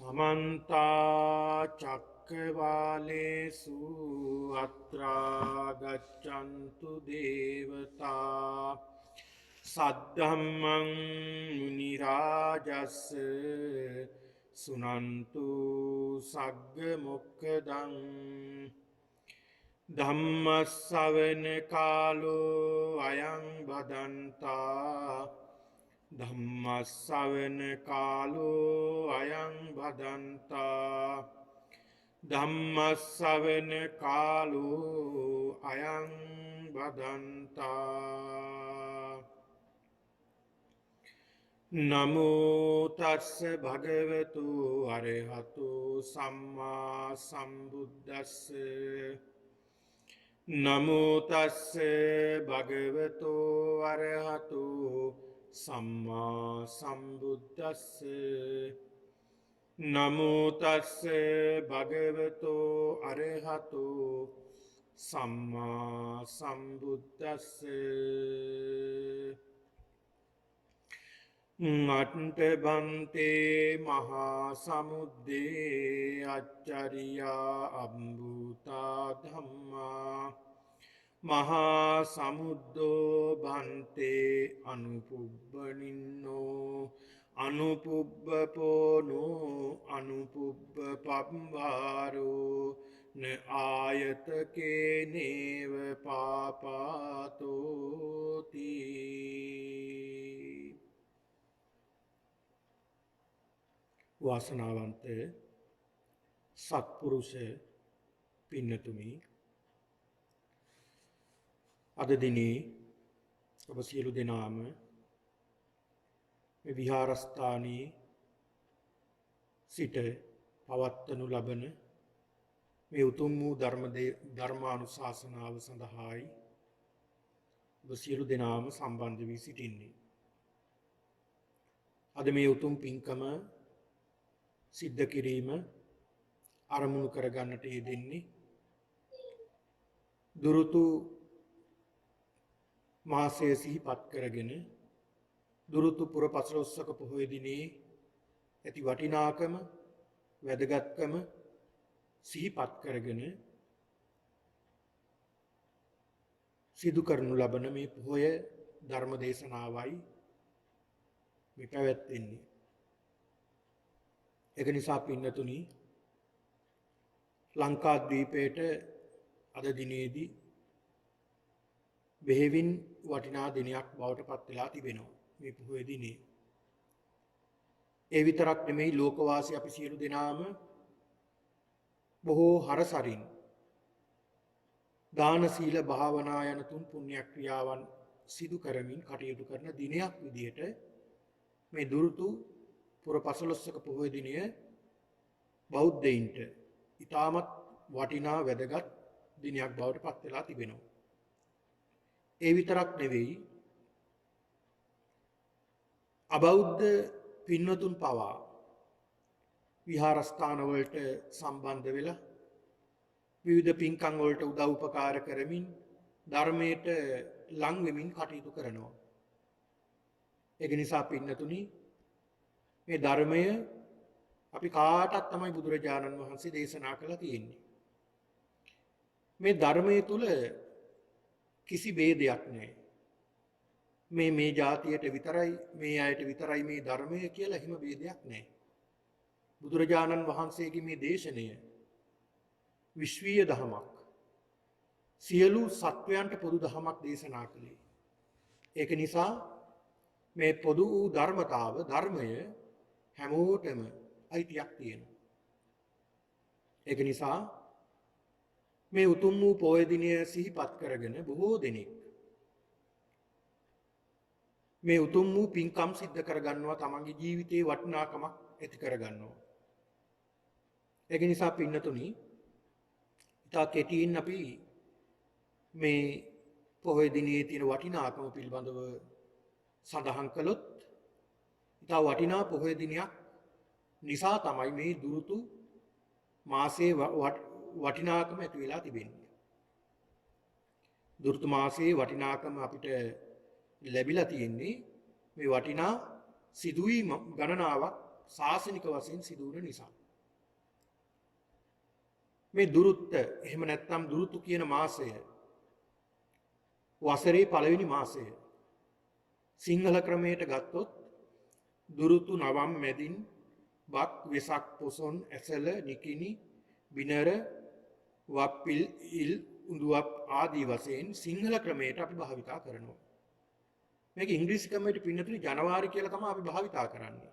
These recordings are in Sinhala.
समन्ता चक्रवालेषु अत्रा गच्छन्तु देवता सद्धम्मं मुनिराजस्य सुनन्तु सग्गमुक्खदं धम्मश्रवण कालो अयं भदन्ता धम्मश्रवण कालो अयं भदन्ता धम्मश्रवण कालो अयं भदन्ता नमो तस् भगवतो अरहतो सम्मा सम्बुद्धस्स नमो तस् भगवतो अरहतो सम्मा सम्बुद्धस्स नमो तस् भगवतो अरहतो सम्मा सम्बुद्धस्स अट्टभन्ते महासमुद्रे अच्चर्या अम्बुता धम्मा महासमुद्रो भन्ते अनुपुब्बनिन्नो अनुपुब्बपोनो अनुपुब्बपम्भारो न आयतकेनेव पापातोति वासनावंत सत्पुरुष පින්නතුනි අද දිනේ ඔබ සියලු දෙනාම මේ විහාරස්ථානයේ සිට පවත්වනු ලබන මේ උතුම් වූ ධර්මානුශාසනාව සඳහායි ඔබ සියලු දෙනාම සම්බන්ධ වී සිටින්නේ. අද මේ උතුම් පින්කම සිද්ධ කිරීම අරමුණු කරගන්නට යෙදෙන්නේ දුරුතු මාසය සිහිපත් කරගෙන දුරුතු පුර පසළොස්වක පොහොය දිනේ ඇති වටිනාකම වැදගත්කම සිහිපත් කරගෙන සිදු කරනු ලබන මේ පොහොය ධර්ම දේශනාවයි මේ පැවැත්වෙන්නේ. ඒක නිසා පින්නතුනි ලංකාද්වීපයට අද දිනේදී බෙහෙවින් වටිනා දිනයක් බවට පත් වෙලා තිබෙනවා මේ පොහොය දිනේ. ඒ විතරක් නෙමෙයි ලෝකවාසී අපි සියලු දෙනාම බොහෝ හරසරින් දාන සීල භාවනා යන තුන් පුණ්‍ය ක්‍රියාවන් සිදු කරමින් කටයුතු කරන දිනයක් විදියට මේ දුරුතු පුර පසළොස්වක පොහොය දිනය බෞද්ධයින්ට ඉතාමත් වටිනා වැදගත් දිනයක් බවට පත් වෙලා තිබෙනවා. ඒ විතරක් නෙවෙයි අබෞද්ධ පින්වතුන් පවා විහාරස්ථාන වලට සම්බන්ධ වෙලා විවිධ පින්කම් වලට උදව් උපකාර කරමින් ධර්මයට ලං වෙමින් කටයුතු කරනවා. ඒක නිසා පින්වතුනි මේ ධර්මය අපි කාටත් තමයි බුදුරජාණන් වහන්සේ දේශනා කළා තියෙන්නේ. මේ ධර්මයේ තුල කිසි ભેදයක් නැහැ. මේ જાතියට විතරයි මේ අයට විතරයි මේ ධර්මය කියලා එහෙම ભેදයක් නැහැ. බුදුරජාණන් වහන්සේගේ මේ දේශනය විශ්වීය ධමයක්. සියලු සත්වයන්ට පොදු ධමයක් දේශනා කළේ. ඒක නිසා මේ පොදු වූ ධර්මතාව ධර්මය හැමෝටම අයිතියක් තියෙනවා. ඒක නිසා මේ උතුම් වූ පොය දිනය සිහිපත් කරගෙන බොහෝ දෙනෙක් මේ උතුම් වූ පින්කම් සිද්ධ කරගන්නවා තමන්ගේ ජීවිතයේ වටිනාකමක් ඇති කරගන්නවා. ඒක නිසා පින්නතුනි ඉතා කෙටියෙන් අපි මේ පොහොය දිනේ තියෙන වටිනාකම පිළිබඳව සඳහන් කළොත් ඉතා වටිනා පොහොය දිනයක් නිසා තමයි මේ දුරුතු මාසයේ වටිනාකම ඇති වෙලා තිබෙන්නේ. දුරුතු මාසයේ වටිනාකම අපිට ලැබිලා තියෙන්නේ මේ වටිනා සිදුවීම් ගණනාවක් ශාසනික වශයෙන් සිදු වුණ නිසා. මේ දුරුත්ත එහෙම නැත්නම් දුරුතු කියන මාසය වසරේ පළවෙනි මාසය. සිංහල ක්‍රමයට ගත්තොත් දුරුතු නවම් මැදින් බක් වෙසක් පොසොන් ඇසල නිකිණි බිනර වප්පිල් ඉල් උඳුවප් ආදී වශයෙන් සිංහල ක්‍රමයට අපි භාවිතා කරනවා. මේක ඉංග්‍රීසි ක්‍රමයට පින්නතුනි ජනවාරි කියලා තමයි අපි භාවිතා කරන්නේ.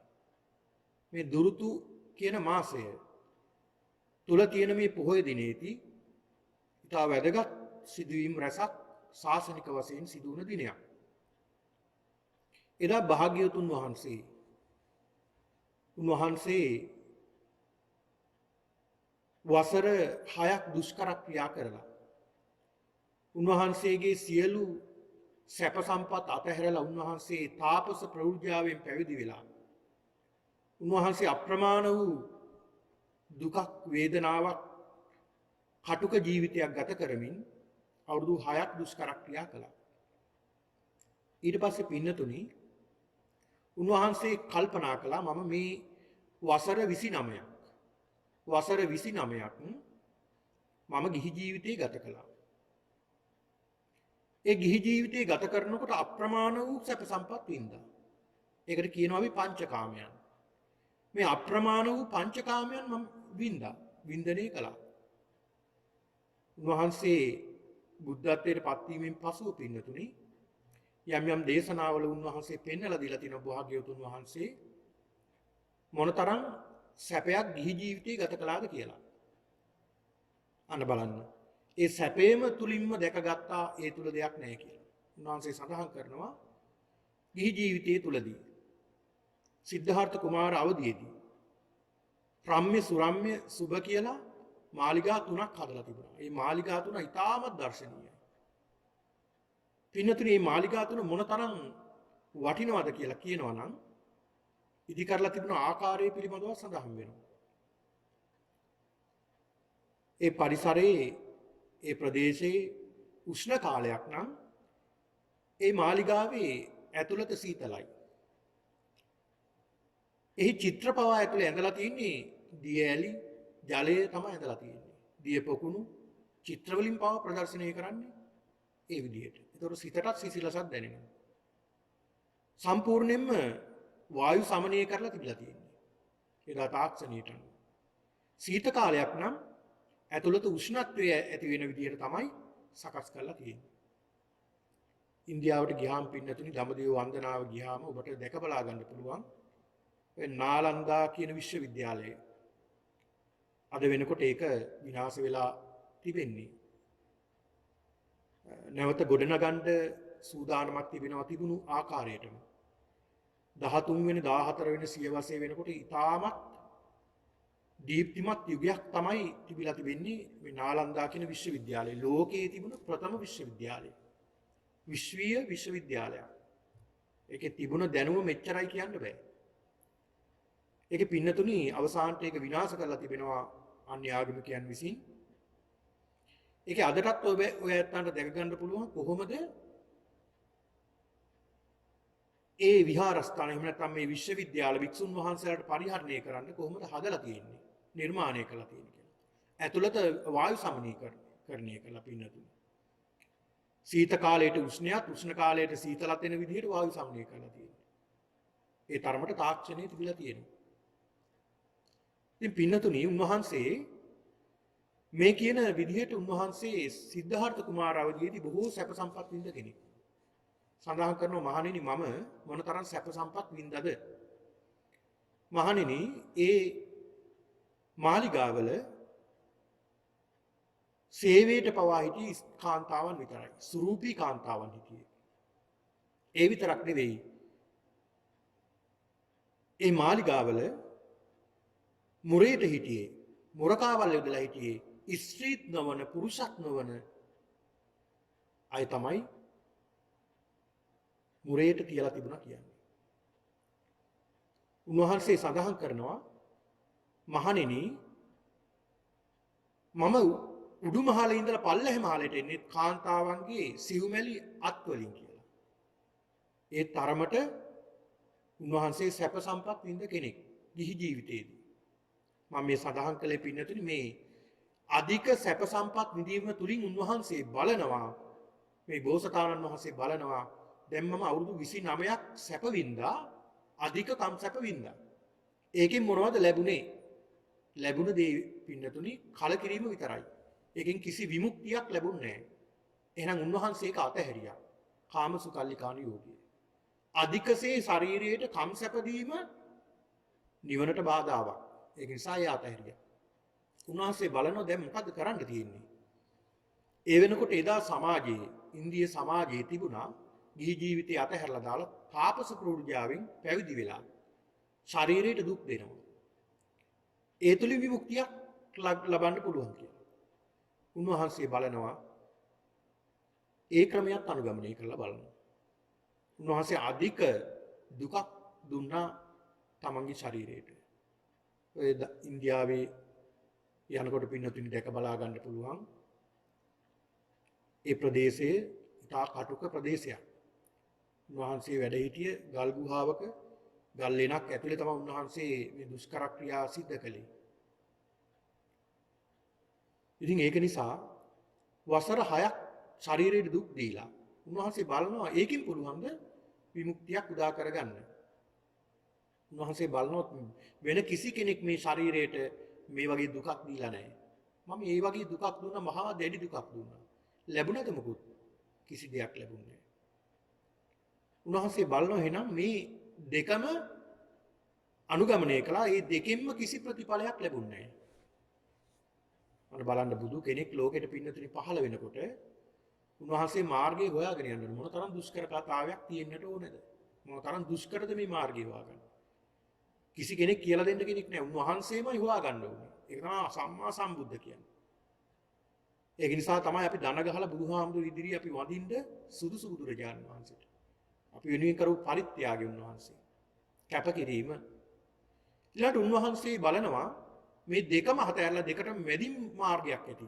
මේ දුරුතු කියන මාසය තුල තියෙන මේ පොහොය දිනේදී ඉතා වැදගත් සිදුවීම් රැසක් ශාසනික වශයෙන් සිදු වුණ දිනයක්. එදා භාග්‍යවතුන් වහන්සේ වසර 6ක් දුෂ්කර ක්‍රියා කරලා උන්වහන්සේගේ සියලු සැප සම්පත් අතහැරලා උන්වහන්සේ තාපස ප්‍රවෘජ්‍යාවෙන් පැවිදි වෙලා උන්වහන්සේ අප්‍රමාණ වූ දුකක් වේදනාවක් කටුක ජීවිතයක් ගත කරමින් අවුරුදු 6ක් දුෂ්කර ක්‍රියා කළා. ඊට පස්සේ පින්නතුනි උන්වහන්සේ කල්පනා කළා මම මේ වසර 29ක් මම ගිහි ජීවිතය ගත කළා. ඒ ගිහි ජීවිතය ගත කරනකොට අප්‍රමාණ වූ සැප සම්පත් වින්දා. ඒකට කියනවා අපි පංචකාමයන්. මේ අප්‍රමාණ වූ පංචකාමයන් මම වින්දනය කළා. උන්වහන්සේ බුද්ධත්වයට පත්වීමෙන් පසුව පින්නතුනි යම් දේශනාවල උන්වහන්සේ පෙන්වලා දීලා තියෙන භාග්‍යවතුන් වහන්සේ මොනතරම් සැපයක් ගිහි ජීවිතේ ගත කළාද කියලා. අන්න බලන්න. ඒ සැපේම තුලින්ම දැකගත්තා ඒ තුල දෙයක් නැහැ කියලා. උන්වහන්සේ සඳහන් කරනවා ගිහි ජීවිතයේ තුලදී සිද්ධාර්ථ කුමාර අවදීදී රම්ම්‍ය සුරම්ම්‍ය සුබ කියලා මාලිගා 3ක් හදලා තිබුණා. මේ මාලිගා 3 ඉතාමත් දර්ශනීයයි. පින්නතුනි මේ මාලිගා 3 මොනතරම් වටිනවද කියලා කියනවා නම් ඉදි කරලා තිබුණ ආකාරය පිළිබඳව සඳහන් වෙනවා. ඒ පරිසරයේ ඒ ප්‍රදේශයේ උෂ්ණ කාලයක් නම් ඒ මාලිගාවේ ඇතුළත සීතලයි. එහි චිත්‍ර පවා ඇතුළේ ඇඳලා තියෙන්නේ දිය ඇලි ජලය තමයි ඇඳලා තියෙන්නේ. දිය පොකුණු චිත්‍ර වලින් පවා ප්‍රදර්ශනය කරන්නේ ඒ විදිහට. ඒතකොට සිතටත් සිසිලසක් දැනෙනවා. සම්පූර්ණයෙන්ම වායු සමනය කරලා තිබිලා තියෙන්නේ. එදා තාක්ෂණයට අනුව. සීත කාලයක් නම් ඇතුළත උෂ්ණත්වය ඇති වෙන විදිහට තමයි සකස් කරලා තියෙන්නේ. ඉන්දියාවට ගියාම පින්නතුනි දඹදිව වන්දනාව ගියාම ඔබට දැක බලා ගන්න පුළුවන්. ඒ නාලන්දා කියන විශ්වවිද්‍යාලය. අද වෙනකොට ඒක විනාශ වෙලා තිබෙන්නේ. නැවත ගොඩනගන්න සූදානමක් තිබුණු ආකාරයටම 13 වෙනි 14 වෙනි සියවසේ වෙනකොට ඉතාමත් දීප්තිමත් යුගයක් තමයි තිබිලා තිබෙන්නේ මේ නාලන්දා කියන විශ්වවිද්‍යාලය. ලෝකයේ තිබුණ ප්‍රථම විශ්වවිද්‍යාලය. විශ්වීය විශ්වවිද්‍යාලයක්. ඒකේ තිබුණ දැනුම මෙච්චරයි කියන්න බෑ. ඒකේ පින්නතුනි අවසානට ඒක විනාශ කරලා තිබෙනවා අන්‍ය ආගමිකයන් විසින්. ඒකේ අදටත් ඔය ඇත්තන්ට දැක ගන්න පුළුවන් කොහොමද ඒ විහාරස්ථාන එහෙම නැත්නම් මේ විශ්වවිද්‍යාල වික්ෂුන් වහන්සේලාට පරිහරණය කරන්න කොහොමද හදලා තියෙන්නේ නිර්මාණය කරලා තියෙන්නේ කියලා. ඇතුළත වායු සමනීකරණය කරලා පින්නතුනි. සීත කාලයට උෂ්ණයත් උෂ්ණ කාලයට සීතලත් වෙන විදිහට වායු සමනය කරලා තියෙනවා. ඒ තරමට තාක්ෂණය තිබිලා තියෙනවා. ඉතින් පින්නතුනි උන්වහන්සේ මේ කියන විදිහට උන්වහන්සේ සිද්ධාර්ථ කුමාර අවදීදී බොහෝ සැප සම්පත් විඳ කෙනෙක්. සඳහන් කරනවා මහණෙනි මම මොනතරම් සැප සම්පත් වින්දද? මහණෙනි ඒ මාලිගාවල සේවයට පවා හිටි කාන්තාවන් විතරයි. සුරූපී කාන්තාවන් හිටියේ. ඒ විතරක් නෙවෙයි. ඒ මාලිගාවල මුරේට හිටියේ මුරකාවල් යොදලා හිටියේ ස්ත්‍රීත් නොවන පුරුෂත් නොවන අය තමයි මුරේට තියලා තිබුණා කියන්නේ. උන්වහන්සේ සඳහන් කරනවා මහණෙනි මම උඩු මහලේ ඉඳලා පල්ලෙහා මහලට එන්නේ කාන්තාවන්ගේ සිව්මැලි අත් වලින් කියලා. ඒ තරමට උන්වහන්සේ සැප සම්පත් විඳ කෙනෙක්. ගිහි ජීවිතයේදී. මම මේ සඳහන් කළේ පින්නතුනි මේ අධික සැප සම්පත් විඳීම තුලින් උන්වහන්සේ බලනවා මේ බෝසතාණන් වහන්සේ බලනවා දැන් මම අවුරුදු 29ක් සැප වින්දා අධික කම් සැප වින්දා. ඒකෙන් මොනවද ලැබුණේ? ලැබුණ දේ පින්නතුනි කලකිරීම විතරයි. ඒකෙන් කිසි විමුක්තියක් ලැබුණේ නැහැ. එහෙනම් උන්වහන්සේ ඒක අතහැරියා. කාමසුකල්ලිකාණු යෝගිය. අධිකසේ ශරීරයට කම් සැප දීම නිවනට බාධාවක්. ඒක නිසා ඒ අතහැරියා. උන්වහන්සේ බලනවා දැන් මොකද්ද කරන්න තියෙන්නේ? ඒ වෙනකොට එදා සමාජයේ ඉන්දිය සමාජයේ තිබුණා ගිහි ජීවිතය අතහැරලා දාලා තාපස ප්‍රවෘජාවෙන් පැවිදි වෙලා ශරීරයට දුක් දෙනවා. ඒ තුලින් විමුක්තියක් ලබන්න පුළුවන් කියලා. උන්වහන්සේ බලනවා ඒ ක්‍රමයක් අනුගමනය කරලා බලනවා. උන්වහන්සේ අධික දුකක් දුන්නා තමන්ගේ ශරීරයට. ඔය ඉන්දියාවේ යනකොට පින්නතුනි දැක බලා ගන්න පුළුවන්. ඒ ප්‍රදේශයේ ඉතා කටුක ප්‍රදේශයක්. උන්වහන්සේ වැඩ සිටිය ගල් ගුහාවක ගල් ලෙනක් ඇතුලේ තමයි උන්වහන්සේ මේ දුෂ්කර ක්‍රියා සිද්ධ කළේ. ඉතින් ඒක නිසා වසර 6ක් ශරීරයට දුක් දීලා උන්වහන්සේ බලනවා ඒකෙන් පුළුවන්ද විමුක්තියක් උදා කරගන්න. උන්වහන්සේ බලනොත් වෙන කිසි කෙනෙක් මේ ශරීරයට මේ වගේ දුකක් දීලා නැහැ. මම මේ වගේ දුකක් දුන්නා මහා දැඩි දුකක් දුන්නා. ලැබුණද මොකුත්? කිසි දෙයක් ලැබුණේ නැහැ. උන්වහන්සේ බලනවා එහෙනම් මේ දෙකම අනුගමනය කළා. ඒ දෙකෙන්ම කිසි ප්‍රතිඵලයක් ලැබුණේ නැහැ. අන්න බලන්න බුදු කෙනෙක් ලෝකෙට පින්නතුනි පහළ වෙනකොට උන්වහන්සේ මාර්ගය හොයාගෙන යන්න මොන තරම් දුෂ්කර කතාවක් තියෙන්නට ඕනේද? මොන තරම් දුෂ්කරද මේ මාර්ගය හොයාගන්න? කිසි කෙනෙක් කියලා දෙන්න කෙනෙක් නැහැ. උන්වහන්සේමයි හොයාගන්න ඕනේ. ඒක තමයි සම්මා සම්බුද්ධ කියන්නේ. ඒක නිසා තමයි අපි දන ගහලා බුදුහාමුදුරු ඉදිරියේ අපි වඳින්න සුදුසු බුදුරජාණන් වහන්සේට. අපි වෙනුවෙන් කරපු පරිත්‍යාගය උන්වහන්සේ. කැපකිරීම. ඊළඟට උන්වහන්සේ බලනවා මේ දෙකම හතහැරලා දෙකට මැදින් මාර්ගයක් ඇති.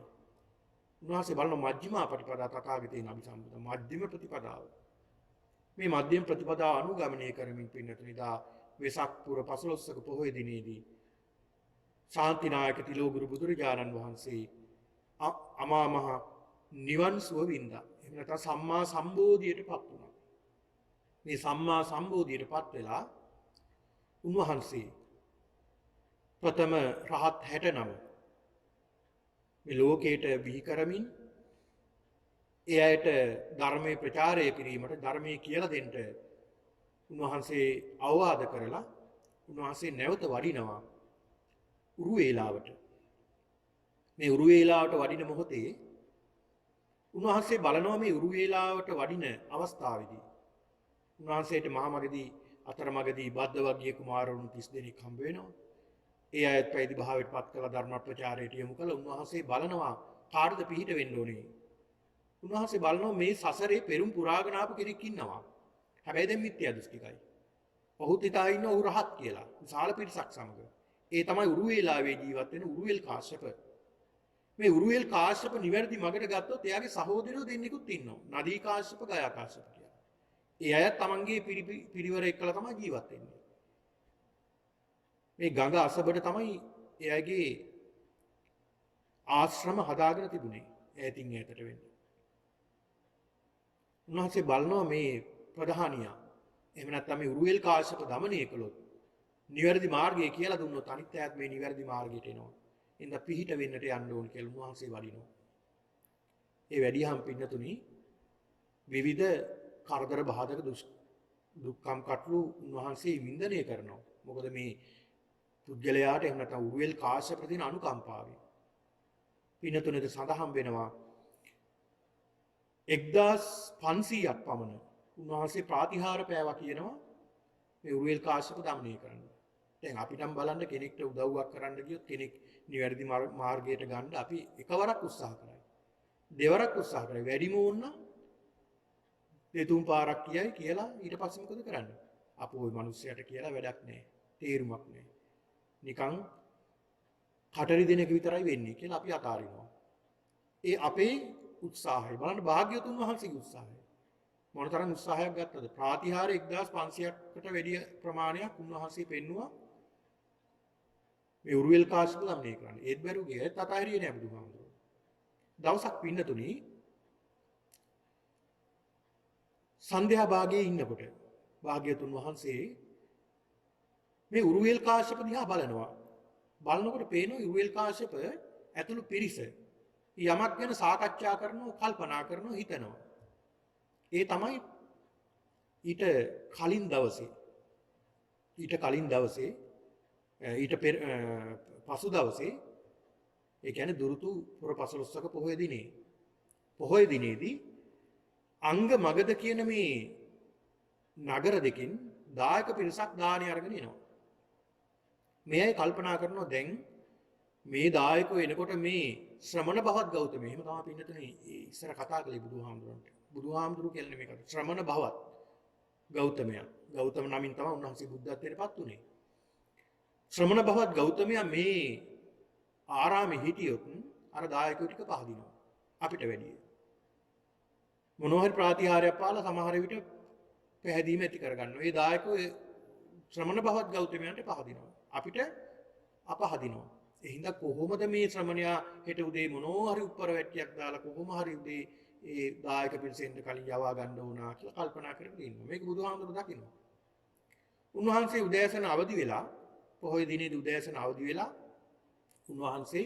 උන්වහන්සේ බලන මජ්ක්‍ධිමා ප්‍රතිපදා තථාගතයන් අභිසම්බුද්ධ මධ්‍යම ප්‍රතිපදාව. මේ මධ්‍යම ප්‍රතිපදාව අනුගමනය කරමින් පින්නතුනි දා වෙසක් පුර 15ක පොහොය දිනේදී ශාන්තිනායක තිලෝගුරු බුදුරජාණන් වහන්සේ අමා මහ නිවන් සුව වින්දා. එහෙම නැත්නම් සම්මා සම්බෝධියටපත් වුණා. මේ සම්මා සම්බෝධියටපත් වෙලා උන්වහන්සේ ප්‍රථම රහත් 69 මේ ලෝකයට බිහි කරමින් ඒ අයට ධර්මයේ ප්‍රචාරය කිරීමට ධර්මයේ කියලා දෙන්න උන්වහන්සේ අවවාද කරලා උන්වහන්සේ නැවත වඩිනවා උරුවේලාවට. මේ උරුවේලාවට වඩින මොහොතේ උන්වහන්සේ බලනවා මේ උරුවේලාවට වඩින අවස්ථාවේදී උන්වහන්සේට මහමගදී අතරමගදී බද්දවග්ගිය කුමාරවරුන් 30 දෙනෙක් හම්බ වෙනවා. ඒ අයත් පැවිදි භාවයට පත් කළ ධර්ම ප්‍රචාරයට යොමු කළ උන්වහන්සේ බලනවා කාටද පිහිට වෙන්න ඕනේ. උන්වහන්සේ බලනවා මේ සසරේ පෙරම් පුරාගෙන ආපු කෙනෙක් ඉන්නවා. හැබැයි දැන් මිත්‍යා දෘෂ්ටිකයි. ඔහුත් හිතා ඉන්න ඔහු රහත් කියලා. විශාල පිරිසක් සමග. ඒ තමයි උරුවේලාවේ ජීවත් වෙන උරුවෙල් කාශ්‍යප. මේ උරුවෙල් කාශ්‍යප නිවැරදි මගට ගත්තොත් එයාගේ සහෝදරයෝ දෙන්නෙකුත් ඉන්නවා. නදී කාශ්‍යප, ගයා කාශ්‍යප කියලා. ඒ අය තමන්ගේ පිරිවර එක්කලා තමයි ජීවත් වෙන්නේ. මේ ගඟ අසබඩ තමයි එයාගේ ආශ්‍රම හදාගෙන තිබුණේ. ඈතින් ඈතට වෙන්නේ. උන්වහන්සේ බලනවා මේ ප්‍රධානියා එහෙම නැත්නම් මේ උරුවෙල් කාශ්‍යප දමනය කළොත් නිවැරදි මාර්ගය කියලා දුන්නොත් අනිත් අයත් මේ නිවැරදි මාර්ගයට එනවා. එඳ පිහිට වෙන්නට යන්න ඕන කියලා උන්වහන්සේ වඩිනවා. ඒ වැඩිහම් පින්නතුනි විවිධ කරදර බාධක දුක්ඛම් කටළු උන්වහන්සේ වින්දනය කරනවා. මොකද මේ පුද්ගලයාට එහෙම නැත්නම් උරුවෙල් කාශ්‍යප දින අනුකම්පාවෙන් පින්නතුනේද සඳහන් වෙනවා 1500ක් පමණ උන්වහන්සේ ප්‍රාතිහාර පෑවා කියනවා මේ උරුවෙල් කාශ්‍යප දමනය කරන්න. දැන් අපිට නම් බලන්න කෙනෙක්ට උදව්වක් කරන්න ගියොත් කෙනෙක් නිවැරදි මාර්ගයට ගන්න අපි එකවරක් උත්සාහ කරයි. දෙවරක් උත්සාහ කරයි. වැඩිම වුණ දෙතුන් පාරක් කියයි කියලා ඊට පස්සේ මොකද කරන්නේ? අපෝ ওই මිනිස්සයාට කියලා වැඩක් නැහැ. තේරුමක් නැහැ. නිකන් කටරි දෙනෙක් විතරයි වෙන්නේ කියලා අපි අතාරිනවා. ඒ අපේ උත්සාහය බලන්න භාග්‍යවතුන් වහන්සේගේ උත්සාහය. මොනතරම් උත්සාහයක් ගත්තද? ප්‍රාතිහාර 1500කට වැඩි ප්‍රමාණයක් උන්වහන්සේ පෙන්නුවා මේ උරුවෙල් කාශ්‍යප ගමනේ කරන්නේ. ඒත් බැරුව ගියේ තතහිරියේ නෑ බුදුහාමුදුරුවෝ. දවසක් පින්නතුනි සන්ධ්‍යා භාගයේ ඉන්නකොට භාග්‍යතුන් වහන්සේ මේ උරුවෙල් කාශ්‍යප දිහා බලනවා. බලනකොට පේනවා උරුවෙල් කාශ්‍යප ඇතුළු පිරිස යමක් ගැන සාකච්ඡා කරනවා, කල්පනා කරනවා, හිතනවා. ඒ තමයි ඊට කලින් දවසේ ඊට පසු දවසේ ඒ කියන්නේ දුරුතු පුර 15ක පොහොය දිනේදී අංග මගද කියන මේ නගර දෙකෙන් දායක පිරිසක් දානි අරගෙන එනවා. මේ අය කල්පනා කරනවා දැන් මේ දායකෝ එනකොට මේ ශ්‍රමණ භවත් ගෞතමය එහෙම තමයි පින්නතුනේ ඉස්සර කතා කළේ බුදුහාමුදුරන්ට. බුදුහාමුදුරු කියන්නේ මේකට ශ්‍රමණ භවත් ගෞතමයා. ගෞතම නමින් තමයි උන්වහන්සේ බුද්ධත්වයට පත් උනේ. ශ්‍රමණ භවත් ගෞතමයා මේ ආරාමේ හිටියොත් අර දායකයෝ ටික පහදිනවා. අපිට වැඩිය. මොනවා හරි ප්‍රාතිහාර්යයක් පාලා සමහර විට පැහැදීම ඇති කරගන්නවා. ඒ දායකයෝ ශ්‍රමණ භවත් ගෞතමයන්ට පහදිනවා. අපිට අපහදිනවා. ඒ හින්දා කොහොමද මේ ශ්‍රමණයා හෙට උදේ මොනවා හරි උඩර වැට්ටියක් දාලා කොහොම හරි උදේ ඒ දායක පිරිසෙන් කලින් යවා ගන්න ඕනා කියලා කල්පනා කරගෙන ඉන්නවා. මේක බුදුහාමුදුරුවෝ දකිනවා. උන්වහන්සේ උදෑසන අවදි වෙලා පොහොය දිනේදී උදෑසන අවදි වෙලා උන්වහන්සේ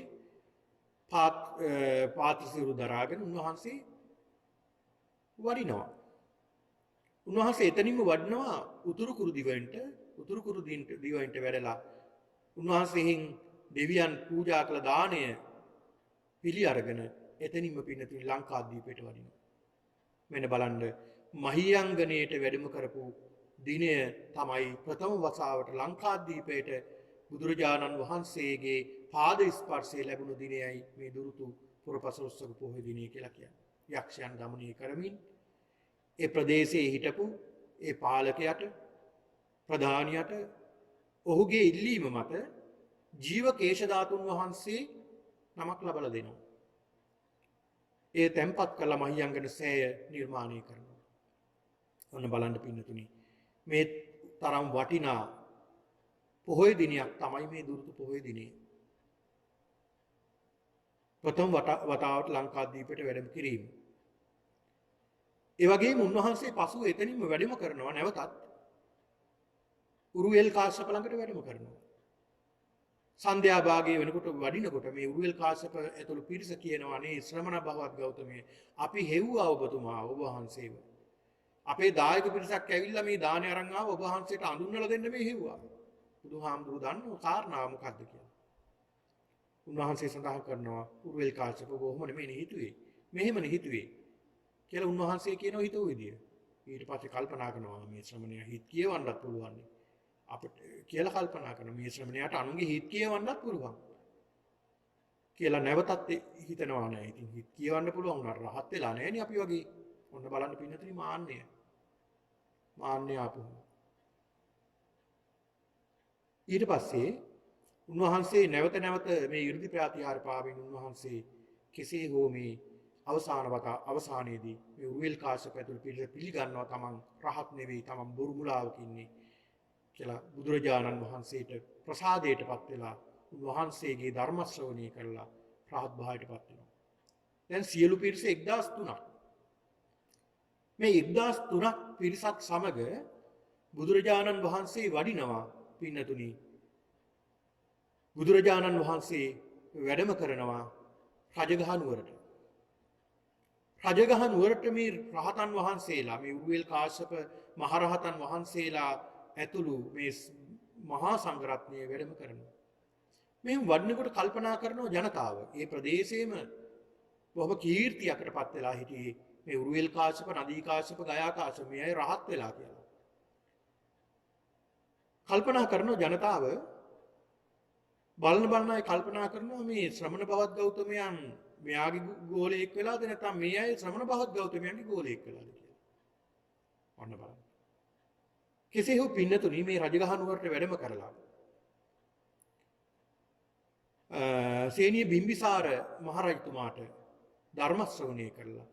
පාත්‍රසිරු දරාගෙන උන්වහන්සේ වඩිනවා. උන්වහන්සේ එතනින්ම වඩිනවා උතුරු කුරු දිවයින්ට වැඩලා උන්වහන්සේෙන් දෙවියන් පූජා කළ දාණය පිළි අරගෙන එතනින්ම පින්නතුනි ලංකාද්වීපයට වඩිනවා. මෙන්න බලන්න මහියංගණයට වැඩම කරපු දිනය තමයි ප්‍රථම වතාවට ලංකාද්වීපයට බුදුරජාණන් වහන්සේගේ පාද ස්පර්ශය ලැබුණු දිනයයි මේ දුරුතු පුර 15ක පොහොය දිනය කියලා කියන්නේ. යක්ෂයන් দমনය කරමින් ඒ ප්‍රදේශයේ හිටපු ඒ පාලකයාට ප්‍රධානියට ඔහුගේ ඉල්ලීම මත ජීව කේශධාතුන් වහන්සේ නමක් ලබලා දෙනවා. ඒ තැන්පත් කළ මහියංගන සෑය නිර්මාණය කරනවා. ඔන්න බලන්න පින්නතුනි මේ තරම් වටිනා පොහොය දිනයක් තමයි මේ දුරුතු පොහොය දිනේ. ප්‍රථම වතාවට ලංකාද්වීපයට වැඩම කිරීම. ඒ වගේම උන්වහන්සේ පසුව එතනින්ම වැඩම කරනවා නැවතත් උරුවෙල් කාශ්‍යප ළඟට වැඩම කරනවා. සන්ධ්‍යා භාගයේ වෙනකොට වඩිනකොට මේ උරුවෙල් කාශ්‍යප ඇතුළු පිරිස කියනවා නේ ශ්‍රමණ භවත් ගෞතමයේ අපි හෙව්වා ඔබතුමා ඔබ වහන්සේව. අපේ දායක පිරිසක් ඇවිල්ලා මේ දානේ අරන් ආව ඔබ වහන්සේට අඳුන්වලා දෙන්න මේ හෙව්වා. බුදුහාමුදුරු දන්නෝ කාරණාව මොකද්ද කියලා. උන්වහන්සේ සඳහන් කරනවා උරුවෙල් කාශ්‍යප කොහොම නෙමෙයි හිතුවේ. මෙහෙමනේ හිතුවේ කියලා උන්වහන්සේ කියන හිතුව විදිය. ඊට පස්සේ කල්පනා කරනවා මේ ශ්‍රමණයා හිත කියවන්නත් පුළුවන්. අපිට කියලා කල්පනා කරනවා මේ ශ්‍රමණයාට අනුන්ගේ හිත කියවන්නත් පුළුවන්. කියලා නැවතත් හිතනවා නෑ. ඉතින් හිත කියවන්න පුළුවන් උනාට රහත් වෙලා නෑනේ අපි වගේ. ඔන්න බලන්න පින්නතුනි මාන්නය. මාන්නය ආපහු. ඊට පස්සේ උන්වහන්සේ නැවත මේ 이르දි ප්‍රාතිහාර පාවෙන් උන්වහන්සේ කෙසේ හෝ මේ අවසානයේදී මේ උරුවෙල් කාශ්‍යප ඇතුළු පිළිස පිළිගන්නවා තමන් රහත් නෙවෙයි තමන් බොරු මුලාවක ඉන්නේ කියලා බුදුරජාණන් වහන්සේට ප්‍රසාදයටපත් වෙලා උන්වහන්සේගේ ධර්ම ශ්‍රවණය කරලා රහත් භාවයටපත් වෙනවා. දැන් සියලු පිරිස 1003ක්. මේ 1003ක් පිරිසක් සමග බුදුරජාණන් වහන්සේ වඩිනවා පින්නතුනි. බුදුරජාණන් වහන්සේ වැඩම කරනවා රජගහ නුවරට. රජගහ නුවරට මේ රහතන් වහන්සේලා මේ උරුවෙල් කාශ්‍යප මහරහතන් වහන්සේලා ඇතුළු මේ මහා සංඝරත්නය වැඩම කරනවා. මෙහෙම වඩනකොට කල්පනා කරනවා ජනතාව. ඒ ප්‍රදේශයේම බොහොම කීර්තියකට පත් වෙලා හිටියේ මේ උරුවෙල් කාශ්‍යප, නදී කාශ්‍යප, ගයා කාශ්‍යප මේ අය රහත් වෙලා කියලා. කල්පනා කරනවා ජනතාව බලන අය කල්පනා කරනවා මේ ශ්‍රමණ භවත් ගෞතමයන් මෙයාගේ ගෝලයෙක් වෙලාද නැත්නම් මේ අය ශ්‍රමණ භවත් ගෞතමයන්ගේ ගෝලයෙක් වෙලාද කියලා. ඔන්න බලන්න. කෙසේ හෝ පින්නතුනි මේ රජගහ නුවරට වැඩම කරලා සේනිය බිම්බිසාර මහරජතුමාට ධර්ම ශ්‍රවණය කරලා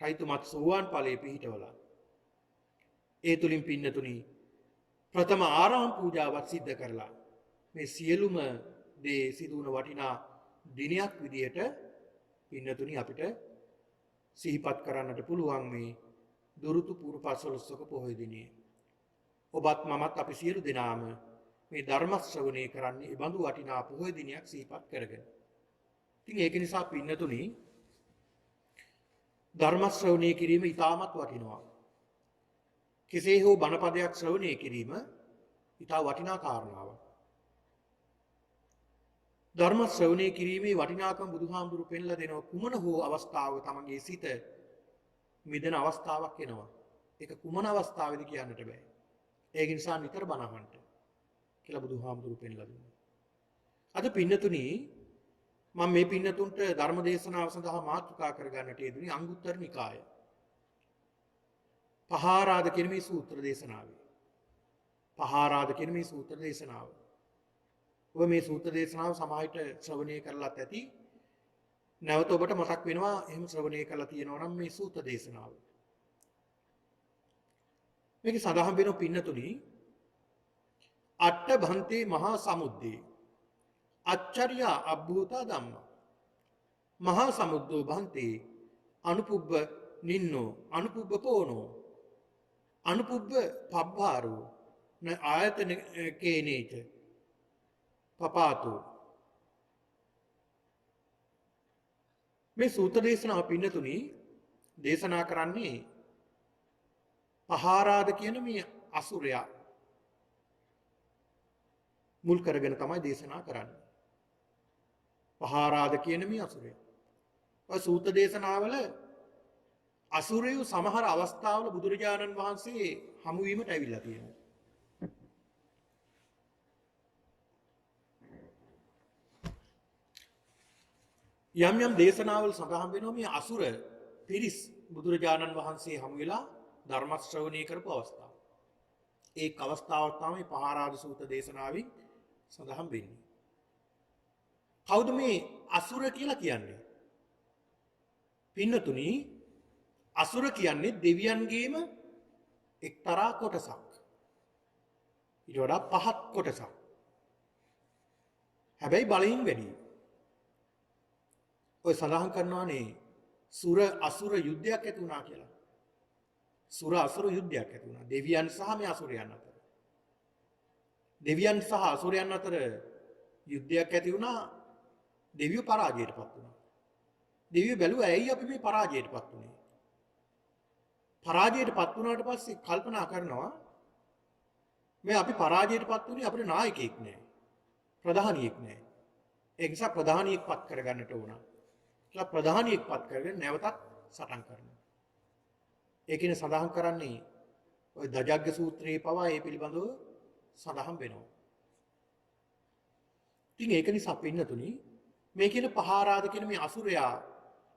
රයිතුමත් සෝවාන් ඵලයේ පිහිටවලා ඒ තුලින් පින්නතුනි ප්‍රථම ආරාම පූජාවක් සිද්ධ කරලා මේ සියලුම දේ සිදු වුණ වටිනා දිනයක් විදියට පින්නතුනි අපිට සිහිපත් කරන්නට පුළුවන් මේ දුරුතු පුර පසළොස්වක පොහොය දිනේ. ඔබත් මමත් අපි සියලු දෙනාම මේ ධර්ම ශ්‍රවණය කරන්නේ ඒ බඳු වටිනා පොහොය දිනයක් සිහිපත් කරගෙන. ඉතින් ඒක නිසා පින්නතුනි ධර්ම ශ්‍රවණය කිරීම ඉතාමත් වටිනවා. කෙසේ හෝ බණපදයක් ශ්‍රවණය කිරීම ඉතා වටිනා කාරණාවක්. ධර්ම ශ්‍රවණය කිරීමේ වටිනාකම බුදුහාමුදුරු පෙන්ලා දෙනවා. කුමන හෝ අවස්ථාවක තමන්ගේ සිත මිදෙන අවස්ථාවක් එනවා. ඒක කුමන අවස්ථාවේද කියන්නට බෑ. ඒක නිසා නිතර බණ අහන්න කියලා බුදුහාමුදුරු පෙන්ලා දුන්නා. අද පින්නතුනි මම මේ පින්නතුන්ට ධර්ම දේශනාව සඳහා මාතෘකා කරගන්නට යෙදුනේ අංගුත්තර නිකාය. පහාරාද කියන මේ සූත්‍ර දේශනාවේ. පහාරාද කියන මේ සූත්‍ර දේශනාව. ඔබ මේ සූත්‍ර දේශනාව සමාහිත ශ්‍රවණය කරලත් ඇති. නැවත ඔබට මතක් වෙනවා එහෙම ශ්‍රවණය කරලා තියෙනවා නම් මේ සූත්‍ර දේශනාව. මේක සඳහන් වෙන පින්නතුනි අට්ඨ භන්තේ මහා සමුද්දේ අච්චරියා අබ්භූතා ධම්ම මහා සමුද්දෝ භන්තේ අනුපුබ්බ නින්නෝ අනුපුබ්බ පෝනෝ අනුපුබ්බ පබ්බාරෝ න ආයතන කේනේච පපාතෝ. මේ සූත්‍ර දේශනාව පින්නතුනි දේශනා කරන්නේ පහාරාද කියන මේ අසුරයා මුල් කරගෙන තමයි දේශනා කරන්නේ. පහාරාද කියන මේ අසුරයා. ඔය සූත්‍ර දේශනාවල අසුරයෝ සමහර අවස්ථාවල බුදුරජාණන් වහන්සේ හමු වීමට ඇවිල්ලා තියෙනවා. යම් යම් දේශනාවල සඳහන් වෙනවා මේ අසුර පිරිස් බුදුරජාණන් වහන්සේ හමු වෙලා ධර්ම ශ්‍රවණය කරපු අවස්ථාව. ඒ අවස්ථාවක් තමයි පහාරාද සූත්‍ර දේශනාවෙන් සඳහන් වෙන්නේ. කවුද මේ අසුර කියලා කියන්නේ? පින්නතුනි අසුර කියන්නේ දෙවියන්ගේම එක්තරා කොටසක්. ඊට වඩා පහත් කොටසක්. හැබැයි බලයෙන් වැඩි. ඔය සඳහන් කරනවානේ සුර අසුර යුද්ධයක් ඇති වුණා කියලා. සුර අසුර යුද්ධයක් ඇති වුණා. දෙවියන් සහ මේ අසුරයන් අතර. දෙවියන් සහ අසුරයන් අතර යුද්ධයක් ඇති වුණා. දෙවියෝ පරාජයටපත් වුණා. දෙවියෝ බැලුවා ඇයි අපි මේ පරාජයටපත් වුනේ? පරාජයටපත් වුණාට පස්සේ කල්පනා කරනවා මේ අපි පරාජයටපත් වුණේ අපේ නායකයෙක් නෑ. ප්‍රධානියෙක් නෑ. ඒ නිසා ප්‍රධානියෙක් පත් කරගන්නට ඕන. කියලා ප්‍රධානියෙක් පත් කරගෙන නැවතත් සටන් කරනවා. ඒකින සඳහන් කරන්නේ ඔය දජග්ග සූත්‍රයේ පවා ඒ පිළිබඳව සඳහන් වෙනවා. ඉතින් ඒක නිසා පින්නතුනි මේ කියන පහාරාද කියන මේ අසුරයා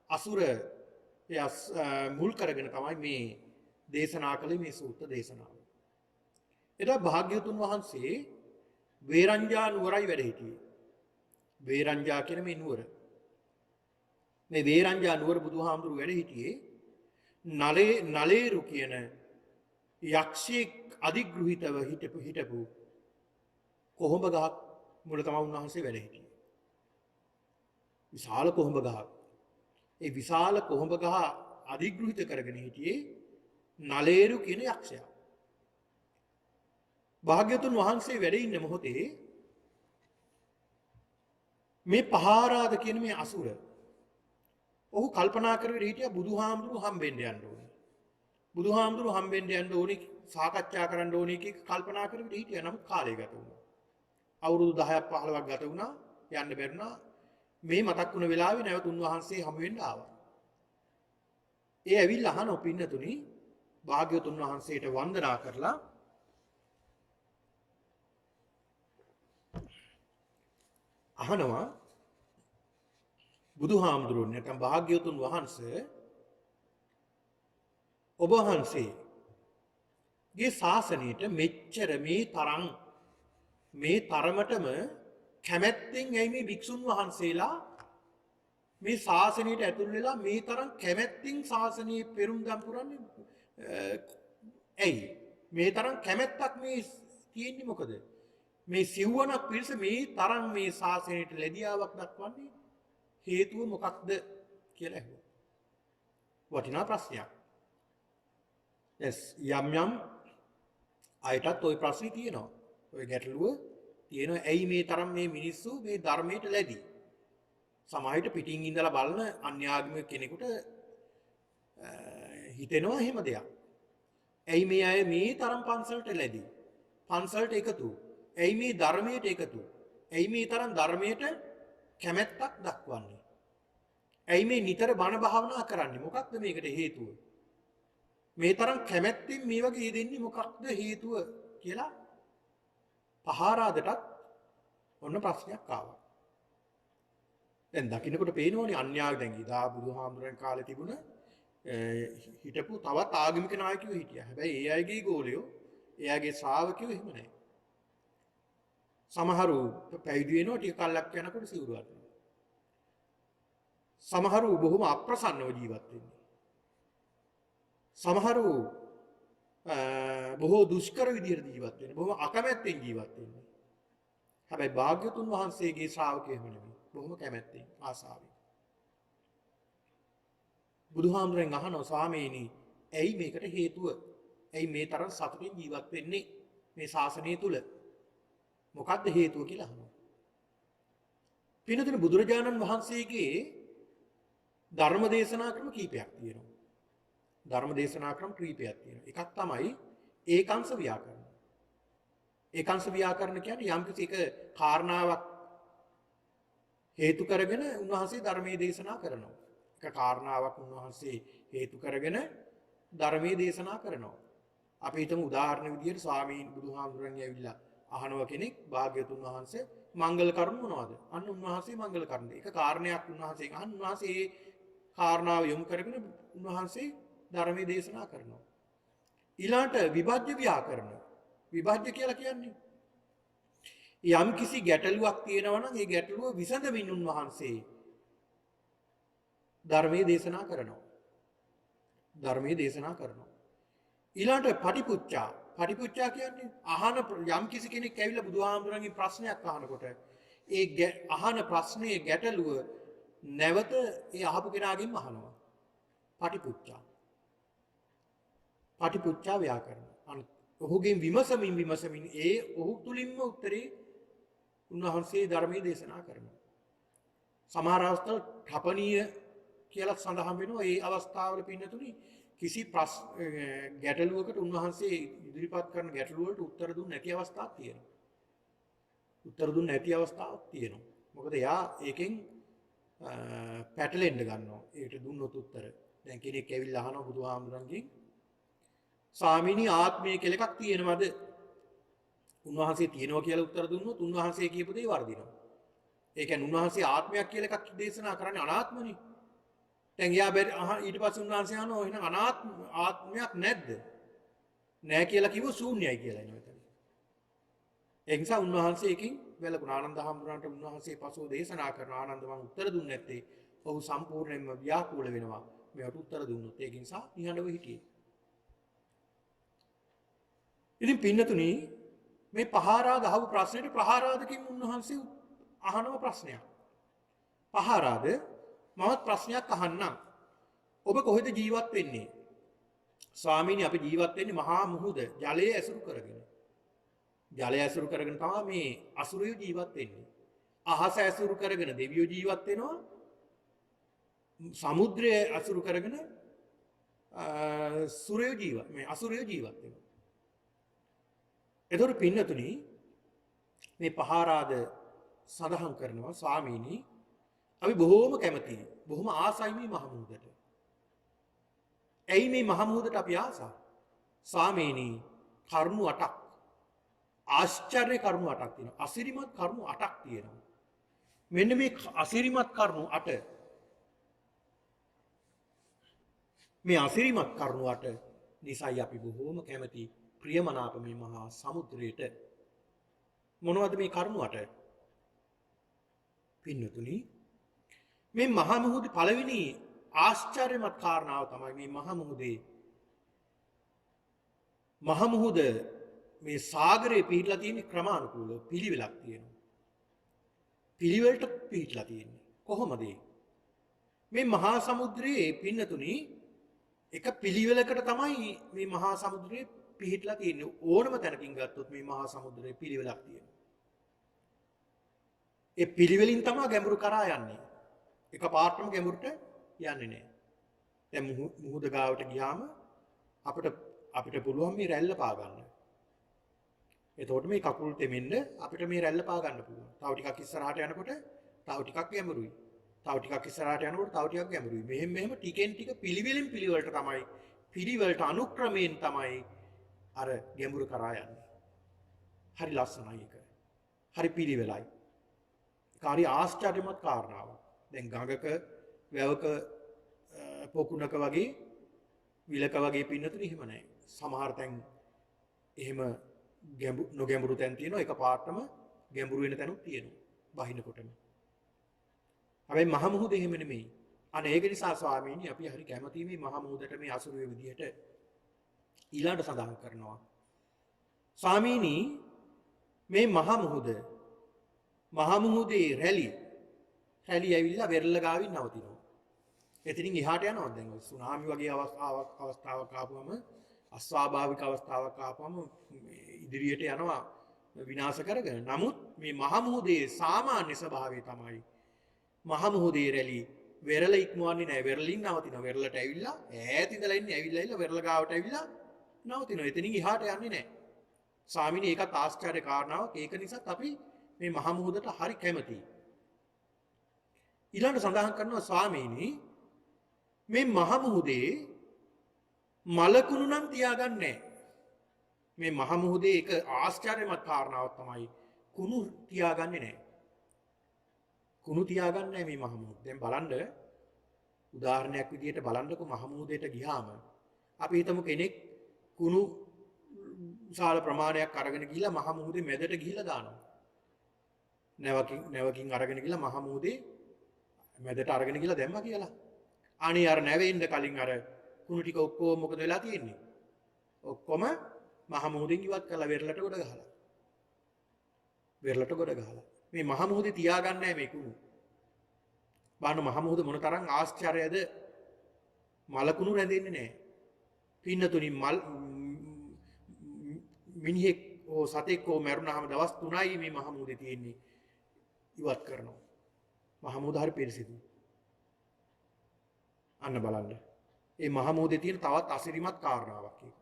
අසුර මුල් කරගෙන තමයි මේ දේශනා කළේ මේ සූත්‍ර දේශනාව. එදා භාග්‍යවතුන් වහන්සේ වේරංජා නුවරයි වැඩ හිටියේ. වේරංජා කියන මේ නුවර. මේ වේරංජා නුවර බුදුහාමුදුරුවෝ වැඩ හිටියේ නලේරු කියන යක්ෂයෙක් අධිග්‍රහිතව හිටපු කොහොඹ ගහක් මුල තමයි උන්වහන්සේ වැඩ හිටියේ. විශාල කොහොඹ ගහක්. ඒ විශාල කොහොඹ ගහ අධිග්‍රහිත කරගෙන හිටියේ නලේරු කියන යක්ෂයා. භාග්‍යවතුන් වහන්සේ වැඩ ඉන්න මොහොතේ මේ පහාරාද කියන මේ අසුර ඔහු කල්පනා කරගෙන හිටියා බුදුහාමුදුරු හම්බෙන්න යන්න ඕනේ. බුදුහාමුදුරු හම්බෙන්න යන්න ඕනේ සාකච්ඡා කරන්න ඕනේ කිය කල්පනා කරගෙන හිටියා. නමුත් කාලය ගත වුණා. අවුරුදු 10ක් 15ක් ගත වුණා. යන්න බැරුණා. මේ මතක් වුණ වෙලාවේ නැවත උන්වහන්සේ හමු වෙන්න ආවා. ඒ ඇවිල්ලා අහන පින්නතුනි භාග්‍යවතුන් වහන්සේට වන්දනා කරලා අහනවා බුදුහාමුදුරුවෝ නැත්නම් භාග්‍යවතුන් වහන්සේ ඔබ වහන්සේගේ ශාසනයට මෙච්චර මේ තරමටම කැමැත්තෙන් ඇයි මේ භික්ෂුන් වහන්සේලා මේ ශාසනයට ඇතුල් වෙලා මේ තරම් කැමැත්තෙන් ශාසනයේ පෙරම්දම් පුරන්නේ ඇයි මේ තරම් කැමැත්තක් මේ තියෙන්නේ මොකද මේ සිව්වනක් පිරිස මේ තරම් මේ ශාසනයට ලැබියාවක් දක්වන්නේ හේතුව මොකක්ද කියලා ඇහුවා. වටිනා ප්‍රශ්නයක්. යම් යම් අයටත් ওই ප්‍රශ්නේ තියෙනවා. ওই ගැටලුව තියෙනවා. ඇයි මේ තරම් මේ මිනිස්සු මේ ධර්මයට ලැබි? සමාජයට පිටින් ඉඳලා බලන අන්‍යාගමික කෙනෙකුට හිතෙනවා එහෙම දෙයක්. ඇයි මේ අය මේ තරම් පන්සලට ලැබි? පන්සලට එකතු. ඇයි මේ ධර්මයට එකතු? ඇයි මේ තරම් ධර්මයට කැමැත්තක් දක්වන්නේ? ඇයි මේ නිතර බණ භාවනා කරන්නේ? මොකක්ද මේකට හේතුව? මේ තරම් කැමැත්තෙන් මේ වගේ දෙන්නේ මොකක්ද හේතුව කියලා පහාරාදටත් ඔන්න ප්‍රශ්නයක් ආවා. දැන් දකින්නකොට පේනවනේ අන්‍යාග දැන් ඉදා බුදුහාමුදුරන් කාලේ තිබුණ හිටපු තවත් ආගමික නායකයෝ හිටියා. හැබැයි ඒ අයගේ ගෝලියෝ, ඒ අයගේ ශ්‍රාවකයෝ එහෙම නැහැ. සමහරු පැවිදි වෙනවා ටික කල්ක් යනකොට සිවුරු අරිනවා. සමහරු බොහොම අප්‍රසන්නව ජීවත් වෙන්නේ. සමහරු බොහෝ දුෂ්කර විදිහට ජීවත් වෙන්නේ. බොහොම අකමැත්තෙන් ජීවත් වෙන්නේ. හැබැයි භාග්‍යතුන් වහන්සේගේ ශ්‍රාවකයෝ එහෙම නෙමෙයි. බොහොම කැමැත්තෙන් ආසාවෙන්. බුදුහාමුදුරන් අහනවා ස්වාමීනි ඇයි මේකට හේතුව? ඇයි මේ තරම් සතුටින් ජීවත් වෙන්නේ මේ ශාසනය තුල? මොකක්ද හේතුව කියලා අහනවා. පින්නතුනි බුදුරජාණන් වහන්සේගේ ධර්ම දේශනා ක්‍රම කීපයක් තියෙනවා. ධර්ම දේශනා ක්‍රම කීපයක් තියෙනවා. එකක් තමයි ඒකාංශ ව්‍යාකරණ. ඒකාංශ ව්‍යාකරණ කියන්නේ යම්කිසි එක කාරණාවක් හේතු කරගෙන උන්වහන්සේ ධර්මයේ දේශනා කරනවා. එක කාරණාවක් උන්වහන්සේ හේතු කරගෙන ධර්මයේ දේශනා කරනවා. අපි හිතමු උදාහරණ විදියට ස්වාමීන් බුදුහාමුදුරන් ඇවිල්ලා අහනවා කෙනෙක් භාග්‍යතුන් වහන්සේ මංගල කරුණ මොනවද? අන්න උන්වහන්සේ මංගල කරුණ. එක කාරණයක් උන්වහන්සේ අහන උන්වහන්සේ ඒ කාරණාව යොමු කරගෙන උන්වහන්සේ ධර්මයේ දේශනා කරනවා. ඊළාට විභජ්‍ය ව්‍යාකරණ. විභජ්‍ය කියලා කියන්නේ යම් කිසි ගැටලුවක් තියෙනවා නම් ඒ ගැටලුව විසඳමින් උන්වහන්සේ ධර්මයේ දේශනා කරනවා. ධර්මයේ දේශනා කරනවා. ඊළාට පටිපුච්චා. පටිපුච්චා කියන්නේ අහන යම් කිසි කෙනෙක් ඇවිල්ලා බුදුහාමුදුරන්ගේ ප්‍රශ්නයක් අහනකොට ඒ අහන ප්‍රශ්නේ ගැටලුව නැවත ඒ අහපු කෙනාගෙන් අහනවා. පටිපුච්චා. පටිපුච්චා ව්‍යාකරණ. ඔහුගෙන් විමසමින් ඒ ඔහු තුලින්ම උත්තරේ උන්වහන්සේ ධර්මයේ දේශනා කරනවා. සමහර අවස්ථාවල ඨපනීය කියලා සඳහන් වෙනවා. ඒ අවස්ථාවල පින්නතුනි කිසි ගැටලුවකට උන්වහන්සේ ඉදිරිපත් කරන ගැටලුව වලට උත්තර දුන්නේ නැති අවස්ථාවක් තියෙනවා. උත්තර දුන්නේ නැති අවස්ථාවක් තියෙනවා. මොකද එයා ඒකෙන් පැටලෙන්න ගන්නවා. ඒකට දුන්නොත් උත්තර. දැන් කෙනෙක් ඇවිල්ලා අහනවා බුදුහාමුදුරන්ගෙන් ස්වාමීනි ආත්මය කියලා එකක් තියෙනවද? උන්වහන්සේ තියෙනවා කියලා උත්තර දුන්නොත් උන්වහන්සේ කියපු දේ වර්ධිනවා. ඒ කියන්නේ උන්වහන්සේ ආත්මයක් කියලා එකක් දේශනා කරන්නේ අනාත්මනේ. දැන් යා ඊට පස්සේ උන්වහන්සේ අහනවා එහෙනම් ආත්මයක් නැද්ද? නැහැ කියලා කිව්ව ශූන්‍යයි කියලා එනවා එතන. ඒ නිසා උන්වහන්සේ එකකින් වැළකුණ ආනන්ද හාමුදුරන්ට උන්වහන්සේ පසුව දේශනා කරන ආනන්ද මම උත්තර දුන්නේ නැත්තේ ඔහු සම්පූර්ණයෙන්ම ව්‍යාකූල වෙනවා. මේකට උත්තර දුන්නොත් ඒක නිසා නිහඬව හිටියේ. ඉතින් පින්නතුනි මේ පහාරාද අහපු ප්‍රශ්නෙට ප්‍රහාරාදකින් උන්වහන්සේ අහනවා ප්‍රශ්නයක්. පහාරාද මමත් ප්‍රශ්නයක් අහන්නම්. ඔබ කොහෙද ජීවත් වෙන්නේ? ස්වාමීනි අපි ජීවත් වෙන්නේ මහා මුහුද ජලය ඇසුරු කරගෙන. ජලය ඇසුරු කරගෙන තමයි මේ අසුරයෝ ජීවත් වෙන්නේ. අහස ඇසුරු කරගෙන දෙවියෝ ජීවත් වෙනවා. සමුද්‍රය ඇසුරු කරගෙන අසුරයෝ ජීවත් වෙනවා. එතකොට පින්නතුනි මේ පහාරාද සඳහන් කරනවා ස්වාමීනි අපි බොහෝම කැමතියි. බොහොම ආසයි මේ මහමුහුදට. ඇයි මේ මහමුහුදට අපි ආසා? ස්වාමීනි කරුණු 8ක් ආශ්චර්ය කරුණු 8ක් තියෙනවා. අසිරිමත් කරුණු 8ක් තියෙනවා. මෙන්න මේ අසිරිමත් කරුණු 8 මේ අසිරිමත් කරුණු 8 නිසායි අපි බොහෝම කැමති ප්‍රියමනාප මේ මහා සමුද්‍රයට. මොනවද මේ කරුණු 8? පින්නතුනි මේ මහා මුහුදේ පළවෙනි ආශ්චර්යමත් කාරණාව තමයි මේ මහා මුහුද මේ සාගරේ පිහිටලා තියෙන ක්‍රමානුකූලව පිළිවෙලක් තියෙනවා. පිළිවෙලට පිහිටලා තියෙන්නේ. කොහොමද මේ මහා සමුද්‍රයේ පින්නතුනි එක පිළිවෙලකට තමයි මේ මහා සමුද්‍රයේ පිහිටලා තියෙන්නේ. ඕනම තැනකින් ගත්තොත් මේ මහා සමුද්‍රයේ පිළිවෙලක් තියෙනවා. ඒ පිළිවෙලින් තමයි ගැඹුරු කරා යන්නේ. එක පාටම ගැඹුරට යන්නේ නැහැ. දැන් මුහුද ගාවට ගියාම අපිට පුළුවන් මේ රැල්ල පා ගන්න. එතකොට මේ කකුල් තෙමෙන්න අපිට මේ රැල්ල පා ගන්න පුළුවන්. තව ටිකක් ඉස්සරහට යනකොට තව ටිකක් ගැඹුරුයි. තව ටිකක් ඉස්සරහට යනකොට තව ටිකක් ගැඹුරුයි. මෙහෙම ටිකෙන් ටික පිළිවෙලින් පිළිවෙලට තමයි පිළිවෙලට අනුක්‍රමයෙන් තමයි අර ගැඹුරු කරා යන්නේ. හරි ලස්සනයි ඒක. හරි පිළිවෙලයි. කාරි ආශ්චර්යමත් කාරණාවක්. දැන් ගඟක වැවක පොකුණක වගේ විලක වගේ පින්නතුනේ එහෙම නැහැ. සමහර තැන් එහෙම නොගැඹුරු තැන් තියෙනවා. එක පාටම ගැඹුරු වෙන තැනුත් තියෙනවා. බහිනකොටම. හැබැයි මහ මුහුද එහෙම නෙමෙයි. අනේ ඒක නිසා ස්වාමීනි අපි හරි කැමතියි මේ මහ මුහුදට මේ අසුරුවේ විදිහට ඊළඟට සඳහන් කරනවා. ස්වාමීනි මේ මහ මුහුදේ රැලි ඇවිල්ලා වෙරළ ගාවින් නවතිනවා. එතනින් එහාට යනවා. දැන් ඔය සුනාමි වගේ අවස්ථාවක් ආපුවම අස්වාභාවික අවස්ථාවක් ආපුවම ඉදිරියට යනවා විනාශ කරගෙන. නමුත් මේ මහ මුහුදේ සාමාන්‍ය ස්වභාවය තමයි මහ මුහුදේ රැලි වෙරළ ඉක්මවන්නේ නැහැ. වෙරළින් නවතිනවා. වෙරළට ඇවිල්ලා ඈත ඉඳලා ඉන්නේ ඇවිල්ලා වෙරළ ගාවට ඇවිල්ලා නවතිනවා. එතනින් එහාට යන්නේ නැහැ. ස්වාමීනි ඒකත් ආශ්චර්ය කාරණාවක්. ඒක නිසා අපි මේ මහ මුහුදට හරි කැමතියි. ඊළඟ සඳහන් කරනවා ස්වාමීනි මේ මහ මුහුදේ මලකුණු නම් තියාගන්නේ නැහැ. මේ මහ මුහුදේ එක ආශ්චර්යමත් කාරණාවක් තමයි කුණු තියාගන්නේ නැහැ. කුණු තියාගන්නේ නැහැ මේ මහ මුහුද. දැන් බලන්න උදාහරණයක් විදිහට බලන්නකො මහ මුහුදේට ගියාම අපි හිතමු කෙනෙක් කුණු විශාල ප්‍රමාණයක් අරගෙන ගිහිල්ලා මහ මුහුදේ මැදට ගිහිල්ලා දානවා. නැවකින් අරගෙන ගිහිල්ලා මහ මුහුදේ මැදට අරගෙන ගිහිල්ලා දැම්මා කියලා. අනේ අර නැවෙන්න කලින් අර කුණු ටික ඔක්කොම මොකද වෙලා තියෙන්නේ? ඔක්කොම මහ මුහුදෙන් ඉවත් කරලා වෙරළට ගොඩ ගහලා. වෙරළට ගොඩ ගහලා. මේ මහ මුහුදේ තියාගන්නේ නැහැ මේ කුණු. බලන්න මහ මුහුද මොන තරම් ආශ්චර්යද? මල කුණු රැඳෙන්නේ නැහැ. පින්නතුනි මිනිහෙක් ඕ සතෙක් ඕ මැරුණාම දවස් 3යි මේ මහ මුහුදේ තියෙන්නේ. ඉවත් කරනවා. මහ මුහුද හරි පිරිසිදුයි. අන්න බලන්න. මේ මහ මුහුදේ තියෙන තවත් අසිරිමත් කාරණාවක් ඒක.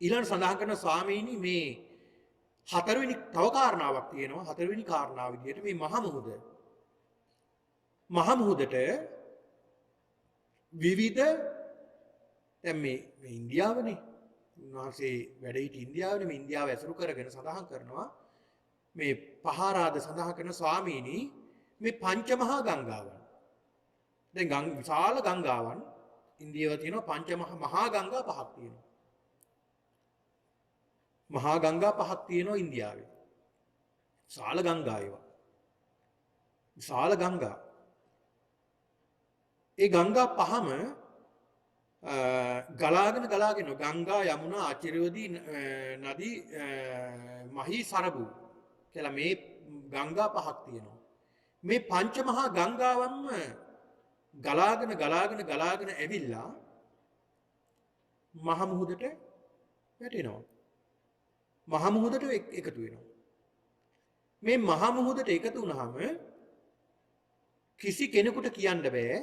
ඊළඟ සඳහන් කරන ස්වාමීනි මේ හතරවෙනි තව කාරණාවක් තියෙනවා. හතරවෙනි කාරණාව විදිහට මේ මහ මුහුදට විවිධ දැන් මේ ඉන්දියාවනේ උන්වහන්සේ වැඩ සිටි ඉන්දියාවනේ මේ ඉන්දියාව ඇසුරු කරගෙන සඳහන් කරනවා මේ පහාරාද සඳහන් කරන ස්වාමීනි මේ පංචමහා ගංගාවන්. දැන් විශාල ගංගාවන් ඉන්දියාවේ තියෙනවා මහා ගංගා පහක් තියෙනවා. මහා ගංගා පහක් තියෙනවා ඉන්දියාවේ. විශාල ගංගා ඒවා. විශාල ගංගා. ඒ ගංගා පහම ගලාගෙන ගංගා යමුනා ආචිර්යවදී නදී මහී සරබු කියලා මේ ගංගා පහක් තියෙනවා. මේ පංචමහා ගංගාවන්ම ගලාගෙන ඇවිල්ලා මහ මුහුදට වැටෙනවා. මහ මුහුදට එකතු වෙනවා. මේ මහ මුහුදට එකතු වුණාම කිසි කෙනෙකුට කියන්න බෑ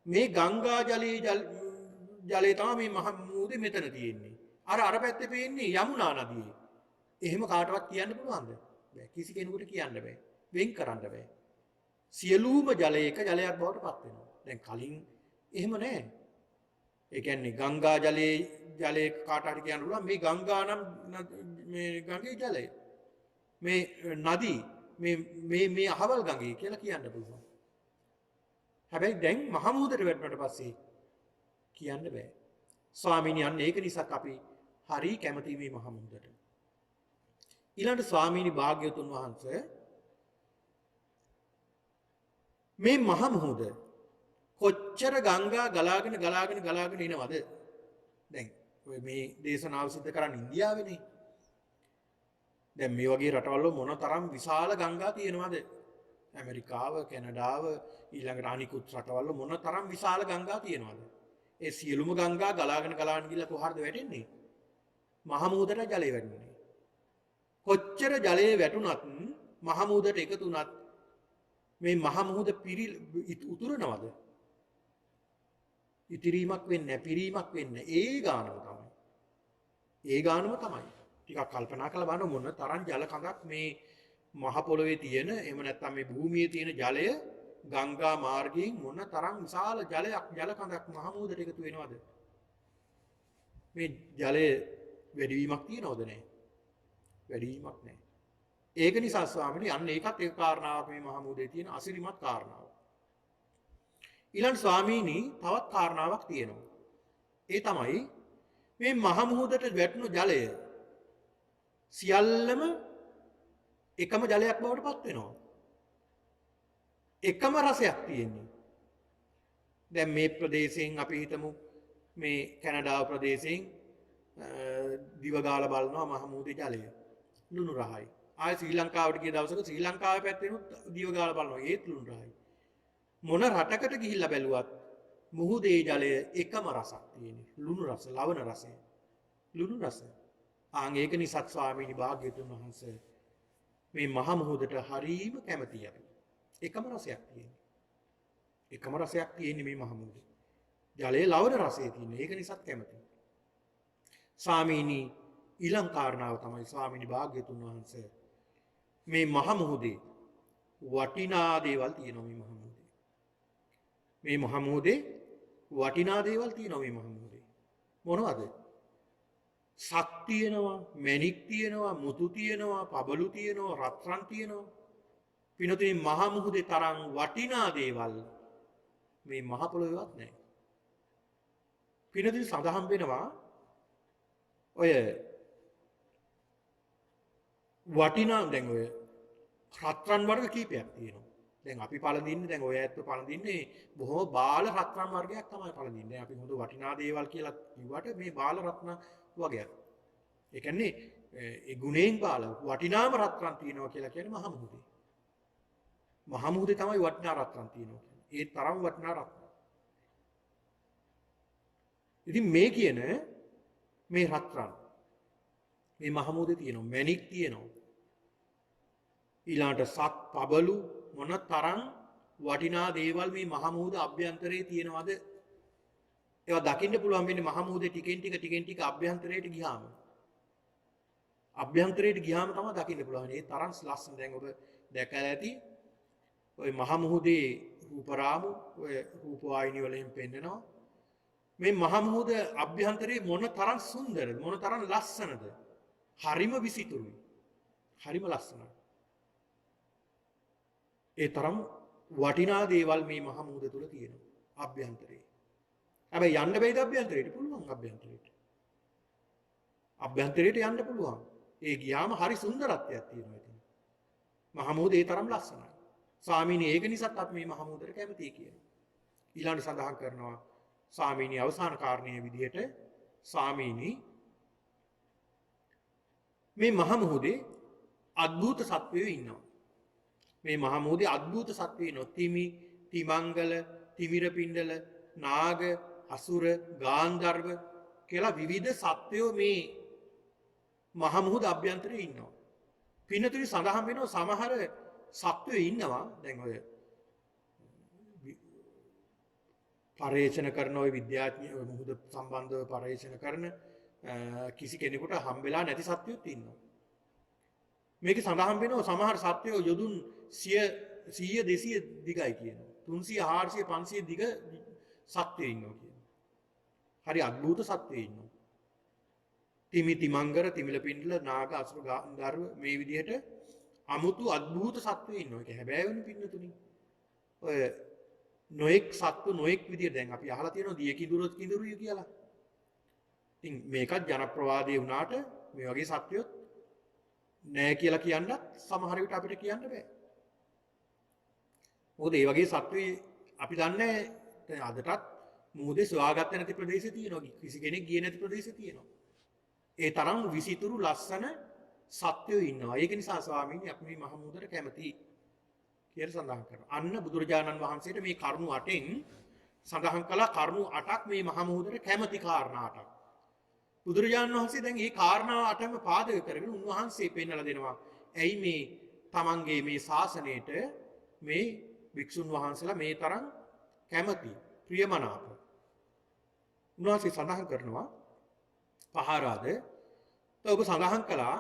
මේ ගංගා ජලය තමයි මේ මහ මුහුදේ මෙතන තියෙන්නේ. අර පැත්තේ පේන්නේ යමුනා නදියේ. එහෙම කාටවත් කියන්න පුළුවන්ද? බෑ. කිසි කෙනෙකුට කියන්න බෑ. වෙන් කරන්න බෑ. සියලුම ජලය එක ජලයක් බවට පත් වෙනවා. දැන් කලින් එහෙම නෑ. ඒ කියන්නේ ගංගා ජලයේ කාට හරි කියන්න පුළුවන් මේ ගංගා නම් මේ ගඟේ ජලය. මේ නදී මේ අහවල් ගඟේ කියලා කියන්න පුළුවන්. හැබැයි දැන් මහ මුහුදට වැටුණාට පස්සේ කියන්න බෑ. ස්වාමීනි අන්න ඒක නිසා අපි හරි කැමති මේ මහ මුහුදට. ඊළඟ ස්වාමීනි භාග්‍යවතුන් වහන්සේ මේ මහ මුහුද කොච්චර ගංගා ගලාගෙන එනවද? දැන් ඔය මේ දේශනාව සිද්ධ කරන්නේ ඉන්දියාවේනේ. දැන් මේ වගේ රටවල් මොන තරම් විශාල ගංගා තියෙනවද? ඇමරිකාව, කැනඩාව ඊළඟට අනිකුත් රටවල් මොන තරම් විශාල ගංගා තියෙනවද? ඒ සියලුම ගංගා ගලාගෙන ගිහලා කොහරද වැටෙන්නේ? මහ මුහුදට ජලය වැටෙන්නේ. කොච්චර ජලය වැටුණත් මහ මුහුදට එකතු වුණත් මේ මහ මුහුද උතුරනවද? ඉතිරීමක් වෙන්නේ නැහැ, පිරීමක් වෙන්නේ නැහැ. ඒ ගානම තමයි. ඒ ගානම තමයි. ටිකක් කල්පනා කරලා බලන්න මොන තරම් ජල කඳක් මේ මහ පොළොවේ තියෙන, එහෙම නැත්නම් මේ භූමියේ තියෙන ජලය ගංගා මාර්ගයෙන් මොන තරම් විශාල ජල කඳක් මහ මුහුදට එකතු වෙනවද? මේ ජලය වැඩිවීමක් තියනවද? නැහැ. වැඩිවීමක් නැහැ. ඒක නිසා ස්වාමීනි අන්න ඒකත් එක කාරණාවක් මේ මහ මුහුදේ තියෙන අසිරිමත් කාරණාවක්. ඊළඟ ස්වාමීනි තවත් කාරණාවක් තියෙනවා. ඒ තමයි මේ මහ මුහුදට වැටුණු ජලය සියල්ලම එකම ජලයක් බවට පත් වෙනවා. එකම රසයක් තියෙන්නේ. දැන් මේ ප්‍රදේශයෙන් අපි හිතමු මේ කැනඩාව ප්‍රදේශයෙන් දිව ගාලා බලනවා මහ මුහුදේ ජලය ලුණු රහයි. ආය ශ්‍රී ලංකාවට ගිය දවසක ශ්‍රී ලංකාවේ පැත්තෙනුත් දිව ගාලා බලනවා ඒත් ලුණු රහයි. මොන රටකට ගිහිල්ලා බැලුවත් මුහුදේ ජලය එකම රසක් තියෙන්නේ. ලුණු රස, ලවණ රසය. ලුණු රස. ආන් ඒක නිසා ස්වාමීනි භාග්‍යවතුන් වහන්සේ මේ මහ මුහුදට හරීම කැමතියි අපි. එකම රසයක් තියෙන්නේ. එකම රසයක් තියෙන්නේ මේ මහ මුහුදේ. ජලයේ ලවණ රසය තියෙන්නේ. ඒක නිසාත් කැමතියි. ස්වාමීනි ඊළඟ කාරණාව තමයි ස්වාමීනි භාග්‍යවතුන් වහන්සේ මේ මහ මුහුදේ වටිනා දේවල් තියෙනවා මේ මහ මුහුදේ. මේ මහ මුහුදේ වටිනා දේවල් තියෙනවා මේ මහ මුහුදේ. මොනවද? සත් තියෙනවා, මැණික් තියෙනවා, මුතු තියෙනවා, පබළු තියෙනවා, රත්රන් තියෙනවා. පිනතුනි මහ මුහුදේ තරම් වටිනා දේවල් මේ මහ පොළොවේවත් නැහැ. පිනතුනි සඳහන් වෙනවා ඔය වටිනා දැන් ඔය රත්රන් වර්ග කීපයක් තියෙනවා. දැන් අපි පළඳින්නේ දැන් ඔය ඇත්ත පළඳින්නේ බොහොම බාල රත්රන් වර්ගයක් තමයි පළඳින්නේ. අපි හොඳ වටිනා දේවල් කියලා කිව්වට මේ බාල රත්න වගේක්. ඒ කියන්නේ ඒ ගුණයෙන් බාල වටිනාම රත්රන් තියෙනවා කියලා කියන්නේ මහ මුහුදේ. මහ මුහුදේ තමයි වටිනා රත්රන් තියෙනවා කියන්නේ. ඒ තරම් වටිනා රත්න. ඉතින් මේ කියන මේ රත්රන් මේ මහ මුහුදේ තියෙනවා, මැණික් තියෙනවා. ඊළාට සත් පබළු මොන තරම් වටිනා දේවල් මේ මහ මුහුද අභ්‍යන්තරයේ තියෙනවද? ඒවා දකින්න පුළුවන් වෙන්නේ මහ මුහුදේ ටිකෙන් ටික අභ්‍යන්තරයට ගියාම. අභ්‍යන්තරයට ගියාම තමයි දකින්න පුළුවන්. ඒ තරම් ලස්සන. දැන් ඔබ දැකලා ඇති ওই මහ මුහුදේ රූපරාමු ඔය රූප වාහිනිය වලින් පෙන්නනවා. මේ මහ මුහුද අභ්‍යන්තරයේ මොන තරම් සුන්දරද, මොන තරම් ලස්සනද? හරිම විසිතුරුයි. හරිම ලස්සනයි. ඒ තරම් වටිනා දේවල් මේ මහ මුහුද තුල තියෙනවා අභ්‍යන්තරේ. හැබැයි යන්න බැයිද අභ්‍යන්තරයට? පුළුවන් අභ්‍යන්තරයට. අභ්‍යන්තරයට යන්න පුළුවන්. ඒ ගියාම හරි සුන්දරත්වයක් තියෙනවා එතන. මහ මුහුද ඒ තරම් ලස්සනයි. ස්වාමීනි ඒක නිසාත් අපි මේ මහ මුහුදට කැමතියි කියනවා. ඊළඟ සඳහන් කරනවා ස්වාමීනි අවසාන කාරණයේ විදිහට ස්වාමීනි මේ මහ මුහුදේ අద్భుත සත්වයෝ ඉන්නවා. මේ මහ මුහුදේ අద్భుත සත්වයෝ ඉන්නවා. තිමි, තිමංගල, තිමිරපිණ්ඩල, නාග, අසුර, ගාන්ධර්ව කියලා විවිධ සත්වයෝ මේ මහ මුහුද අභ්‍යන්තරයේ ඉන්නවා. පින්නතුනි සඳහන් වෙනවා සමහර සත්වයෝ ඉන්නවා. දැන් ඔය පර්යේෂණ කරන ඔය විද්‍යාඥයෝ මුහුද සම්බන්ධව පර්යේෂණ කරන කිසි කෙනෙකුට හම්බෙලා නැති සත්වයෝත් ඉන්නවා. මේක සඳහන් වෙනවා සමහර සත්වයෝ යොදුන් 100 200 දිගයි කියනවා. 300 400 500 දිග සත්වයෝ ඉන්නවා කියනවා. හරි අద్భుත සත්වයෝ ඉන්නවා. තිමි තිමංගර තිමිලපිණ්ඩල නාග අසුර ගාන්ධර්ව මේ විදිහට අමුතු අద్భుත සත්වයෝ ඉන්නවා. ඒක හැබැයි වෙන පින්නතුනි. ඔය නොඑක් සත්තු නොඑක් විදිහට දැන් අපි අහලා තියෙනවා දිය කිඳුරොත් කිඳුරුය කියලා. ඉතින් මේකත් ජනප්‍රවාදයේ වුණාට මේ වගේ සත්වයොත් නෑ කියලා කියන්නත් සමහර විට අපිට කියන්න බෑ. මොකද මේ වගේ සත්වයේ අපි දන්නේ දැන් අදටත් මුහුදේ සොයාගත්ත නැති ප්‍රදේශ තියෙනවා. කිසි කෙනෙක් ගියේ නැති ප්‍රදේශ තියෙනවා. ඒ තරම් විසිතුරු ලස්සන සත්‍යෝ ඉන්නවා. ඒක නිසා ස්වාමීනි අපි මේ මහමුහුදට කැමති කියලා සඳහන් කරනවා. අන්න බුදුරජාණන් වහන්සේට මේ කරුණු 8න් සඳහන් කළ කරුණු 8ක් මේ මහමුහුදට කැමති කාරණා 8ක්. බුදුරජාණන් වහන්සේ දැන් මේ කාරණා 8ම පාදක කරගෙන උන්වහන්සේ පෙන්වලා දෙනවා. ඇයි මේ තමන්ගේ මේ ශාසනයට මේ වික්ෂුන් වහන්සේලා මේ තරම් කැමති ප්‍රියමනාප. උන්වහන්සේ සඳහන් කරනවා පහරාද ඔබ සඳහන් කළා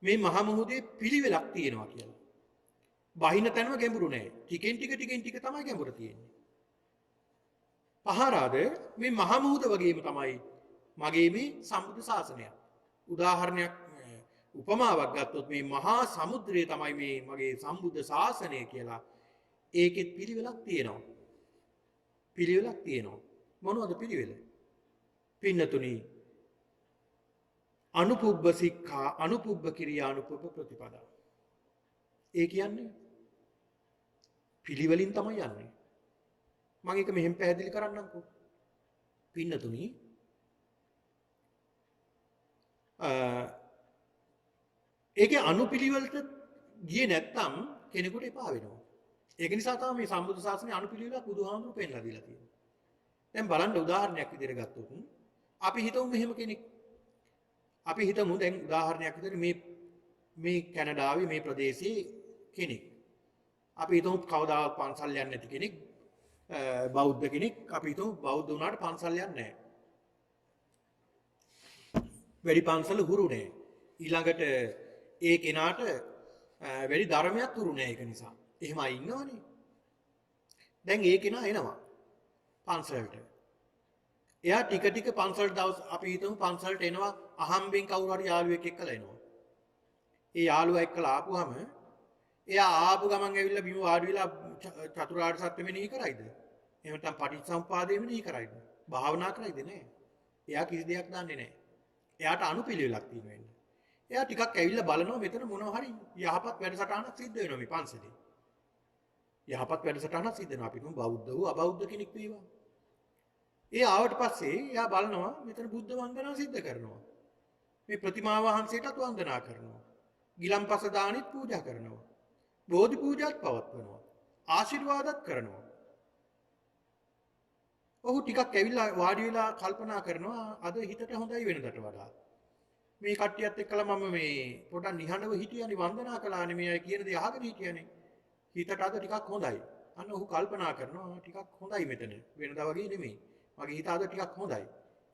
මේ මහා මුහුදේ පිළිවෙලක් තියෙනවා කියලා. බහින තැනම ගැඹුරු නෑ. ටිකෙන් ටික තමයි ගැඹුර තියෙන්නේ. පහරාද මේ මහා මුහුද වගේම තමයි මගේ මේ සම්බුද්ධ ශාසනය. උදාහරණයක් උපමාවක් ගත්තොත් මේ මහා සමුද්‍රය තමයි මේ මගේ සම්බුද්ධ ශාසනය කියලා. ඒකෙත් පිළිවෙලක් තියෙනවා. පිළිවෙලක් තියෙනවා. මොනවද පිළිවෙල? පින්නතුනි අනුපුබ්බ සික්ඛා අනුපුබ්බ කිරියා අනුපුබ්බ ප්‍රතිපදා. ඒ කියන්නේ පිළිවෙලින් තමයි යන්නේ. මම ඒක මෙහෙම පැහැදිලි කරන්නම්කෝ. පින්නතුනි ඒකේ අනුපිළිවෙලට ගියේ නැත්තම් කෙනෙකුට එපා වෙනවා. ඒක නිසා තමයි මේ සම්බුද්ධ ශාසනයේ අනුපිළිවෙලක් බුදුහාමුදුරු පෙන්නලා දීලා තියෙන්නේ. දැන් බලන්න උදාහරණයක් විදිහට ගත්තොත් අපි හිතමු මෙහෙම කෙනෙක්. අපි හිතමු දැන් උදාහරණයක් විදිහට මේ කැනඩාවේ මේ ප්‍රදේශයේ කෙනෙක්. අපි හිතමු කවදාවත් පන්සල් යන්නේ නැති කෙනෙක් බෞද්ධ කෙනෙක්. අපි හිතමු බෞද්ධ වුණාට පන්සල් යන්නේ නැහැ. වැඩි පන්සල හුරු නැහැ. ඊළඟට ඒ කෙනාට වැඩි ධර්මයක් හුරු නැහැ ඒක නිසා. එහෙමයි ඉන්නවනේ. දැන් ඒ කෙනා එනවා පන්සලට. එයා ටික පන්සලට දවස් අපි හිතමු පන්සලට එනවා අහම්බෙන් කවුරු හරි යාළුවෙක් එක්කලා එනවා. ඒ යාළුවා එක්කලා ආපුවාම එයා ආපු ගමන් ඇවිල්ලා බිම වාඩි වෙලා චතුරාර්ය සත්‍ය මෙනෙහි කරයිද? එහෙම නැත්නම් පටිච්චසමුපාදය මෙනෙහි කරයිද? භාවනා කරයිද? නෑ. එයා කිසි දෙයක් දන්නේ නෑ. එයාට අනුපිළිවෙලක් තියෙනවා. එයා ටිකක් ඇවිල්ලා බලනවා මෙතන මොනවා හරි යහපත් වැඩසටහනක් සිද්ධ වෙනවා මේ පන්සලේ. යහපත් වැඩසටහනක් සිද්ධ වෙනවා. අපි තුමු බෞද්ධ වූ අබෞද්ධ කෙනෙක් වේවා. ඒ ආවට පස්සේ එයා බලනවා මෙතන බුද්ධ වන්දනාව සිද්ධ කරනවා. මේ ප්‍රතිමා වහන්සේටත් වන්දනා කරනවා. ගිලම්පස දානෙත් පූජා කරනවා. බෝධි පූජාත් පවත්වනවා. ආශිර්වාදත් කරනවා. ඔහු ටිකක් ඇවිල්ලා වාඩි වෙලා කල්පනා කරනවා අද හිතට හොඳයි වෙනදට වඩා. මේ කට්ටියත් එක්කලා මම මේ පොඩක් නිහඬව හිටියානේ වන්දනා කළානේ මේ අය කියන දේ අහගෙන හිටියානේ. හිතට අද ටිකක් හොඳයි. අන්න ඔහු කල්පනා කරනවා ටිකක් හොඳයි මෙතන. වෙනදා වගේ නෙමෙයි. මගේ හිත අද ටිකක් හොඳයි.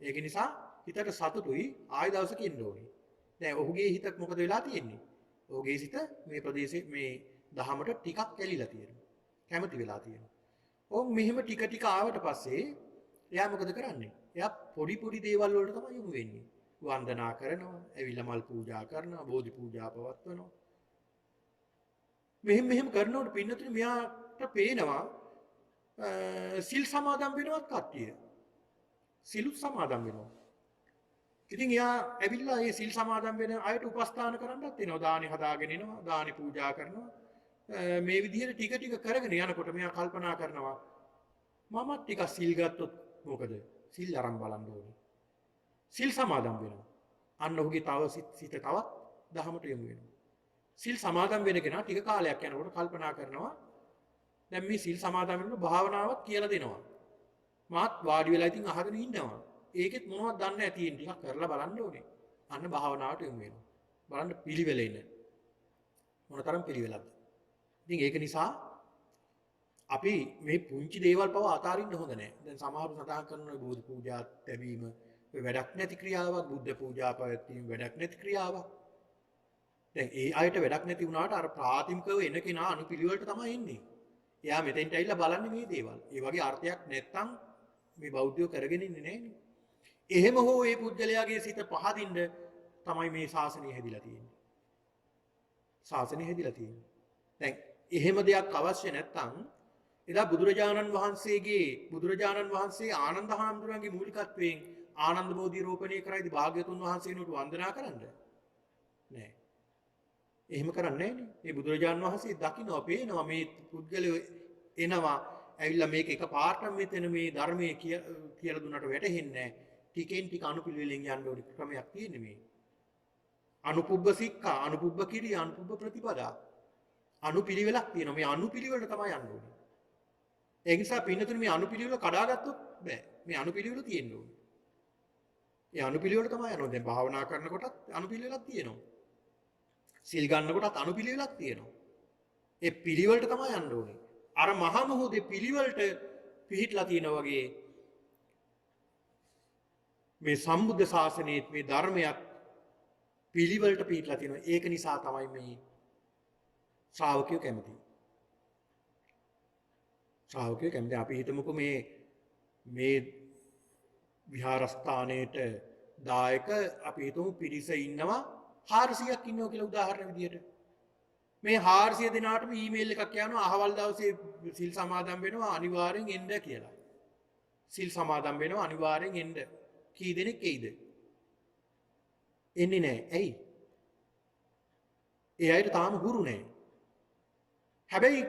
ඒක නිසා හිතට සතුටුයි ආය දවසක ඉන්න ඕනේ. දැන් ඔහුගේ හිත මොකද වෙලා තියෙන්නේ? ඔහුගේ සිත මේ ප්‍රදේශයේ මේ දහමට ටිකක් ඇලිලා තියෙනවා. කැමති වෙලා තියෙනවා. ඔව් මෙහෙම ටික ආවට පස්සේ එයා මොකද කරන්නේ? එයා පොඩි දේවල් වලට තමයි යොමු වෙන්නේ. වන්දනා කරනවා, ඇවිල්ලා මල් පූජා කරනවා, බෝධි පූජා පවත්වනවා. මෙහෙම කරනකොට පින්නතුනේ මෙයාට පේනවා සිල් සමාදන් වෙනවත් කට්ටිය. සිලුත් සමාදන් වෙනවා. ඉතින් එයා ඇවිල්ලා මේ සිල් සමාදන් වෙන අයට උපස්ථාන කරන්නත් එනවා. දානි හදාගෙන එනවා, දානි පූජා කරනවා. මේ විදිහට ටික කරගෙන යනකොට මෙයා කල්පනා කරනවා මමත් ටිකක් සිල් ගත්තොත් මොකද? සිල් අරන් බලන්න ඕනේ. සිල් සමාදන් වෙනවා. අන්න ඔහුගේ තව සිත තවත් දහමට යොමු වෙනවා. සිල් සමාදන් වෙන කෙනා ටික කාලයක් යනකොට කල්පනා කරනවා දැන් මේ සිල් සමාදන් වෙනකොට භාවනාවක් කියලා දෙනවා. මාත් වාඩි වෙලා ඉතින් අහගෙන ඉන්නවා. ඒකෙත් මොනවද දන්නේ නැති ඉතින් ටිකක් කරලා බලන්න ඕනේ. අන්න භාවනාවට යොමු වෙනවා. බලන්න පිළිවෙල ඉන්න. මොනතරම් පිළිවෙලක්ද? ඉතින් ඒක නිසා අපි මේ පුංචි දේවල් පව අතාරින්න හොඳ නැහැ. දැන් සමහරව සඳහන් කරන බෝධි පූජා ලැබීම වැඩක් නැති ක්‍රියාවක්, බුද්ධ පූජා පැවැත්වීම වැඩක් නැති ක්‍රියාවක්. දැන් ඒ අයට වැඩක් නැති වුණාට අර ප්‍රාථමිකව එන කෙනා අනුපිළිවෙලට තමයි එන්නේ. එයා මෙතෙන්ට ඇවිල්ලා බලන්නේ මේ දේවල්. ඒ වගේ අර්ථයක් නැත්තම් මේ බෞද්ධයෝ කරගෙන ඉන්නේ නැහැනේ. එහෙම හෝ මේ පුද්ගලයාගේ සිත පහදින්න තමයි මේ ශාසනය හැදිලා තියෙන්නේ. ශාසනය හැදිලා තියෙන්නේ. දැන් එහෙම දෙයක් අවශ්‍ය නැත්තම් එදා බුදුරජාණන් වහන්සේ ආනන්ද හාමුදුරන්ගේ මූලිකත්වයෙන් ආනන්ද බෝධි රෝපණය කරයිද භාග්‍යතුන් වහන්සේනට වන්දනා කරන්න? නෑ. එහෙම කරන්නේ නෑනේ. මේ බුදුරජාණන් වහන්සේ දකින්නවා, පේනවා මේ පුද්ගලයෝ එනවා, ඇවිල්ලා මේක එකපාරටම මෙතන මේ ධර්මයේ කියලා දුන්නට වැටහෙන්නේ නෑ. ටිකෙන් ටික අනුපිළිවෙලින් යන්න ඕනේ ක්‍රමයක් තියෙන්නේ මේ. අනුපුබ්බ සික්ඛා, අනුපුබ්බ කිරිය, අනුපුබ්බ ප්‍රතිපදා. අනුපිළිවෙලක් තියෙනවා. මේ අනුපිළිවෙලට තමයි යන්න ඕනේ. ඒ නිසා පින්නතුනේ මේ අනුපිළිවෙල කඩාගත්තොත් බෑ. මේ අනුපිළිවෙල තියෙන්න ඕනේ. ඒ අනුපිළිවෙල තමයි යනවා. දැන් භාවනා කරනකොටත් අනුපිළිවෙලක් තියෙනවා. සිල් ගන්නකොටත් අනුපිළිවෙලක් තියෙනවා. ඒ පිළිවෙලට තමයි යන්න ඕනේ. අර මහා මොහොතේ පිළිවෙලට පිහිටලා තියෙනා වගේ මේ සම්බුද්ධ ශාසනයේ මේ ධර්මයක් පිළිවෙලට පිහිටලා තියෙනවා. ඒක නිසා තමයි මේ ශ්‍රාවකයෝ කැමති. ශ්‍රාවකයෝ කැමති. අපි හිතමුකෝ මේ විහාරස්ථානයේට දායක අපි හිතමු පිරිස ඉන්නවා 400ක් ඉන්නවා කියලා උදාහරණ විදියට. මේ 400 දෙනාටම ඊමේල් එකක් යනවා අහවල් දවසේ සිල් සමාදන් වෙනවා අනිවාර්යෙන් එන්න කියලා. සිල් සමාදන් වෙනවා අනිවාර්යෙන් එන්න. කී දෙනෙක් එයිද? එන්නේ නැහැ. ඇයි? ඒ අයට තාම හුරු නැහැ. හැබැයි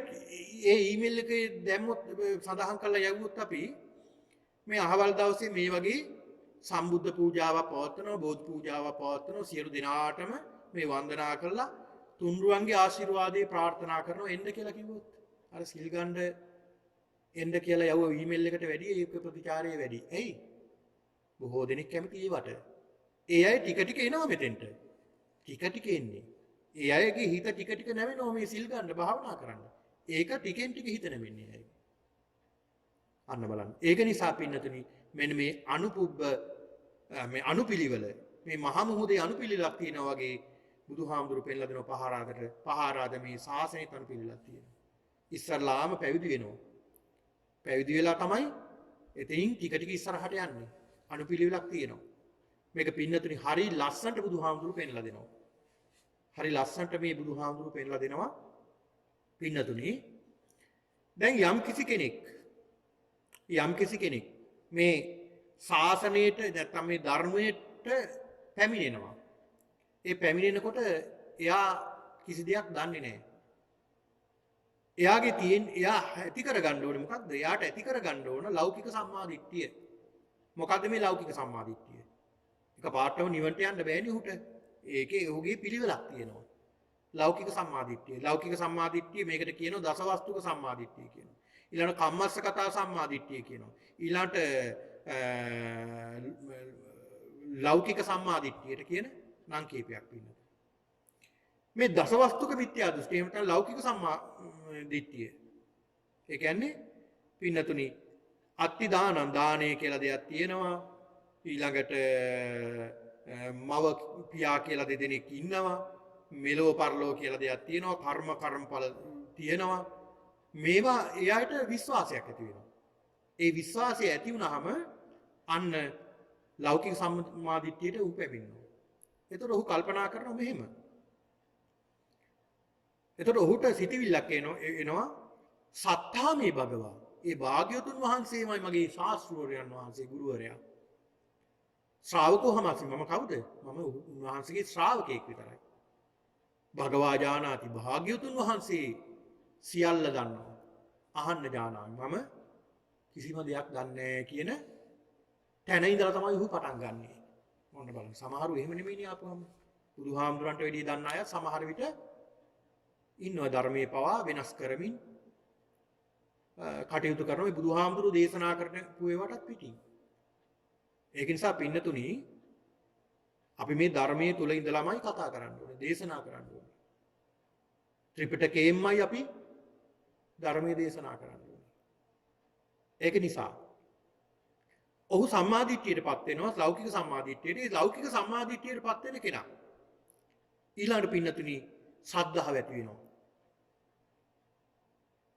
ඒ ඊමේල් එකේ දැම්මොත් සඳහන් කරලා යවුවොත් අපි මේ අහවල් දවසේ මේ වගේ සම්බුද්ධ පූජාවක් පවත්වනවා, බෝධි පූජාවක් පවත්වනවා, සියලු දෙනාටම මේ වන්දනා කරලා තුන්රුවන්ගේ ආශිර්වාදේ ප්‍රාර්ථනා කරනවා එන්න කියලා කිව්වොත් අර සිල් ගන්න එන්න කියලා යවුව ඊමේල් එකට වැඩිය ඒක ප්‍රතිචාරය වැඩි. ඇයි? බොහෝ දෙනෙක් කැමති ඒවට. ඒ අය ටික ටික එනවා මෙතෙන්ට. ටික ටික එන්නේ. ඒ අයගේ හිත ටික ටික නැවෙනවා මේ සිල් ගන්න භාවනා කරන්න. ඒක ටිකෙන් ටික හිත නැවෙන්නේ අය. අන්න බලන්න. ඒක නිසා පින්නතුනි මෙන්න මේ අනුපුබ්බ මේ අනුපිළිවෙල මේ මහා මොහොතේ අනුපිළිවෙලක් තියෙනවා වගේ බුදුහාමුදුරු පෙන්ලා දෙනවා පහාරාද මේ ශාසනයේ අනුපිළිවෙලක් තියෙනවා. ඉස්සරලාම පැවිදි වෙනවා. පැවිදි වෙලා තමයි එතෙන් ටික ටික ඉස්සරහට යන්නේ. අනුපිළිවෙලක් තියෙනවා. මේක පින්නතුනි හරි ලස්සනට බුදුහාමුදුරු පෙන්ලා දෙනවා. හරි ලස්සනට මේ බුදුහාමුදුරු පෙන්ලා දෙනවා. පින්නතුනි දැන් යම් කිසි කෙනෙක් මේ ශාසනයට නැත්නම් මේ ධර්මයට පැමිණෙනවා. ඒ පැමිණෙනකොට එයා කිසි දෙයක් දන්නේ නැහැ. එයා ඇති කරගන්න ඕනේ මොකක්ද? එයාට ඇති කරගන්න ඕන ලෞකික සම්මාදිට්ඨිය. මොකද්ද මේ ලෞකික සම්මාදිට්ඨිය? එක පාටම නිවන්ට යන්න බෑනේ උහුට. ඒකේ ඔහුගේ පිළිවෙලක් තියෙනවා. ලෞකික සම්මාදිට්ඨිය. ලෞකික සම්මාදිට්ඨිය මේකට කියනවා දසවස්තුක සම්මාදිට්ඨිය කියනවා. ඊළඟ කම්මස්සකතා සම්මාදිට්ඨිය කියනවා. ඊළඟට ලෞකික සම්මාදිට්ඨියට කියන නම් කීපයක් පින්නත. මේ දසවස්තුක මිත්‍යා දෘෂ්ටි එහෙම නැත්නම් ලෞකික සම්මාදිට්ඨිය. ඒ කියන්නේ පින්නතුනි අත්ති දානය කියලා දෙයක් තියෙනවා. ඊළඟට මව පියා කියලා දෙදෙනෙක් ඉන්නවා. මෙලෝ පරලෝ කියලා දෙයක් තියෙනවා. කර්මඵල තියෙනවා. මේවා එයාට විශ්වාසයක් ඇති වෙනවා. ඒ විශ්වාසය ඇති වුණාම අන්න ලෞකික සම්මාදිට්ඨියට උ පැමිණෙනවා. එතකොට ඔහු කල්පනා කරනවා මෙහෙම. එතකොට ඔහුට සිතවිල්ලක් එනවා සත්තාමේ භගවා. ඒ භාග්‍යවතුන් වහන්සේමයි මගේ ශාස්ත්‍රවරයන් වහන්සේ ගුරුවරයා. ශ්‍රාවකෝ හමසි මම කවුද? මම උන්වහන්සේගේ ශ්‍රාවකයෙක් විතරයි. භගවා ජානාති භාග්‍යවතුන් වහන්සේ සියල්ල දන්නවා. අහන්න ජානාමි මම කිසිම දෙයක් දන්නේ කියන තැන ඉඳලා තමයි ඔහු පටන් ගන්නෙ. මොන්න බලන්න සමහරු එහෙම නෙමෙයිනේ ආපුවම. බුදුහාමුදුරන්ට වැඩි දන්න අය සමහර විට ඉන්නවා ධර්මයේ පවා වෙනස් කරමින් කටයුතු කරන මේ බුදුහාමුදුරු දේශනා කරන ඒවාටත් පිටින්. ඒක නිසා පින්නතුනි අපි මේ ධර්මයේ තුල ඉඳලාමයි කතා කරන්න ඕනේ, දේශනා කරන්න ඕනේ. ත්‍රිපිටකයෙන්මයි අපි ධර්මයේ දේශනා කරන්න ඕනේ. ඒක නිසා ඔහු සම්මාදිට්ඨියටපත් වෙනවා ලෞකික සම්මාදිට්ඨියට. ඒ ලෞකික සම්මාදිට්ඨියටපත් වෙන කෙනා ඊළඟට පින්නතුනි ශ්‍රද්ධාව ඇති වෙනවා.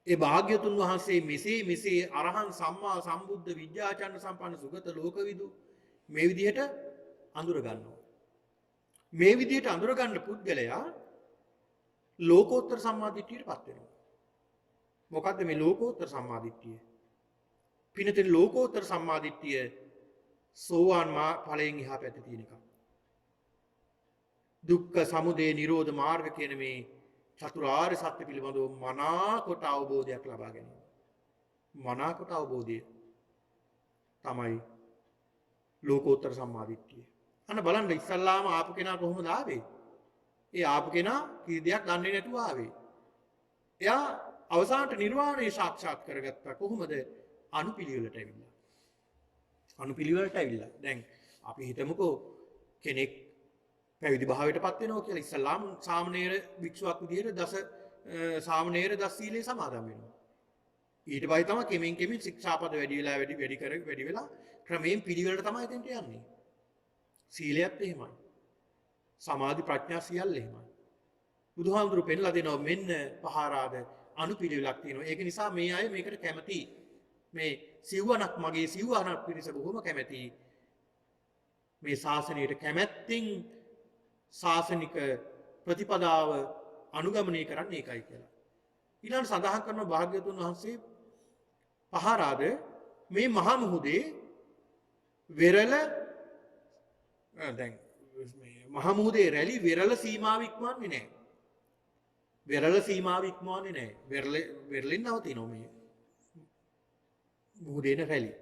ඒ භාග්‍යතුන් වහන්සේ මෙසේ අරහන් සම්මා සම්බුද්ධ විද්‍යාචර්ය සම්පන්න සුගත ලෝකවිදු මේ විදිහට අඳුර ගන්නවා. මේ විදිහට අඳුර ගන්න පුද්ගලයා ලෝකෝත්තර සම්මාදිට්ඨියටපත් වෙනවා. මොකද්ද මේ ලෝකෝත්තර සම්මාදිට්ඨිය? පිනතේ ලෝකෝත්තර සම්මාදිට්ඨිය සෝවාන් ඵලයෙන් එහා පැත්තේ තියෙන එකක්. දුක්ඛ සමුදය නිරෝධ මාර්ග කියන මේ චතුරාර්ය සත්‍ය පිළිබඳව මනාකොට අවබෝධයක් ලබා ගැනීම. මනාකොට අවබෝධය තමයි ලෝකෝත්තර සම්මාදිට්ඨිය. අන්න බලන්න ඉස්සල්ලාම ආපු කෙනා කොහොමද ආවේ? ඒ ආපු කෙනා කී දෙයක් දන්නේ නැතුව ආවේ. එයා අවසානට නිර්වාණය සාක්ෂාත් කරගත්තා කොහොමද? අනුපිළිවෙලට ඇවිල්ලා. අනුපිළිවෙලට ඇවිල්ලා. දැන් අපි හිතමුකෝ කෙනෙක් පැවිදි භාවයට පත් වෙනවා කියලා. ඉස්ලාම් සාමණේර භික්ෂුවක් විදිහට සාමණේර දස සීලේ සමාදන් වෙනවා. ඊට පස්සේ තමයි කෙමෙන් කෙමෙන් ශික්ෂාපද වැඩි වෙලා ක්‍රමයෙන් පිළිවෙලට තමයි එතෙන්ට යන්නේ. සීලයත් එහෙමයි. සමාධි ප්‍රඥා සියල්ල එහෙමයි. බුදුහාමුදුරු පෙන්ලා දෙනවා මෙන්න පහාරාද අනුපිළිවෙලක් තියෙනවා. ඒක නිසා මේ අය මේකට කැමති. මේ සිව්වනක් මගේ සිව්වනක් පිරිස බොහොම කැමති. මේ ශාසනයට කැමැත්තෙන් ශාසනික ප්‍රතිපදාව අනුගමනය කරන්න ඒකයි කියලා. ඊළඟ සඳහන් කරන භාග්‍යවතුන් වහන්සේ පහාරාද මේ මහා මුහුදේ වෙරළ දැන් මහා මුහුදේ රැලි වෙරළ සීමාව ඉක්මවන්නේ නැහැ. වෙරළ සීමාව ඉක්මවන්නේ නැහැ. වෙරළෙන් නවතිනවා මේ මුහුදේන රැලි.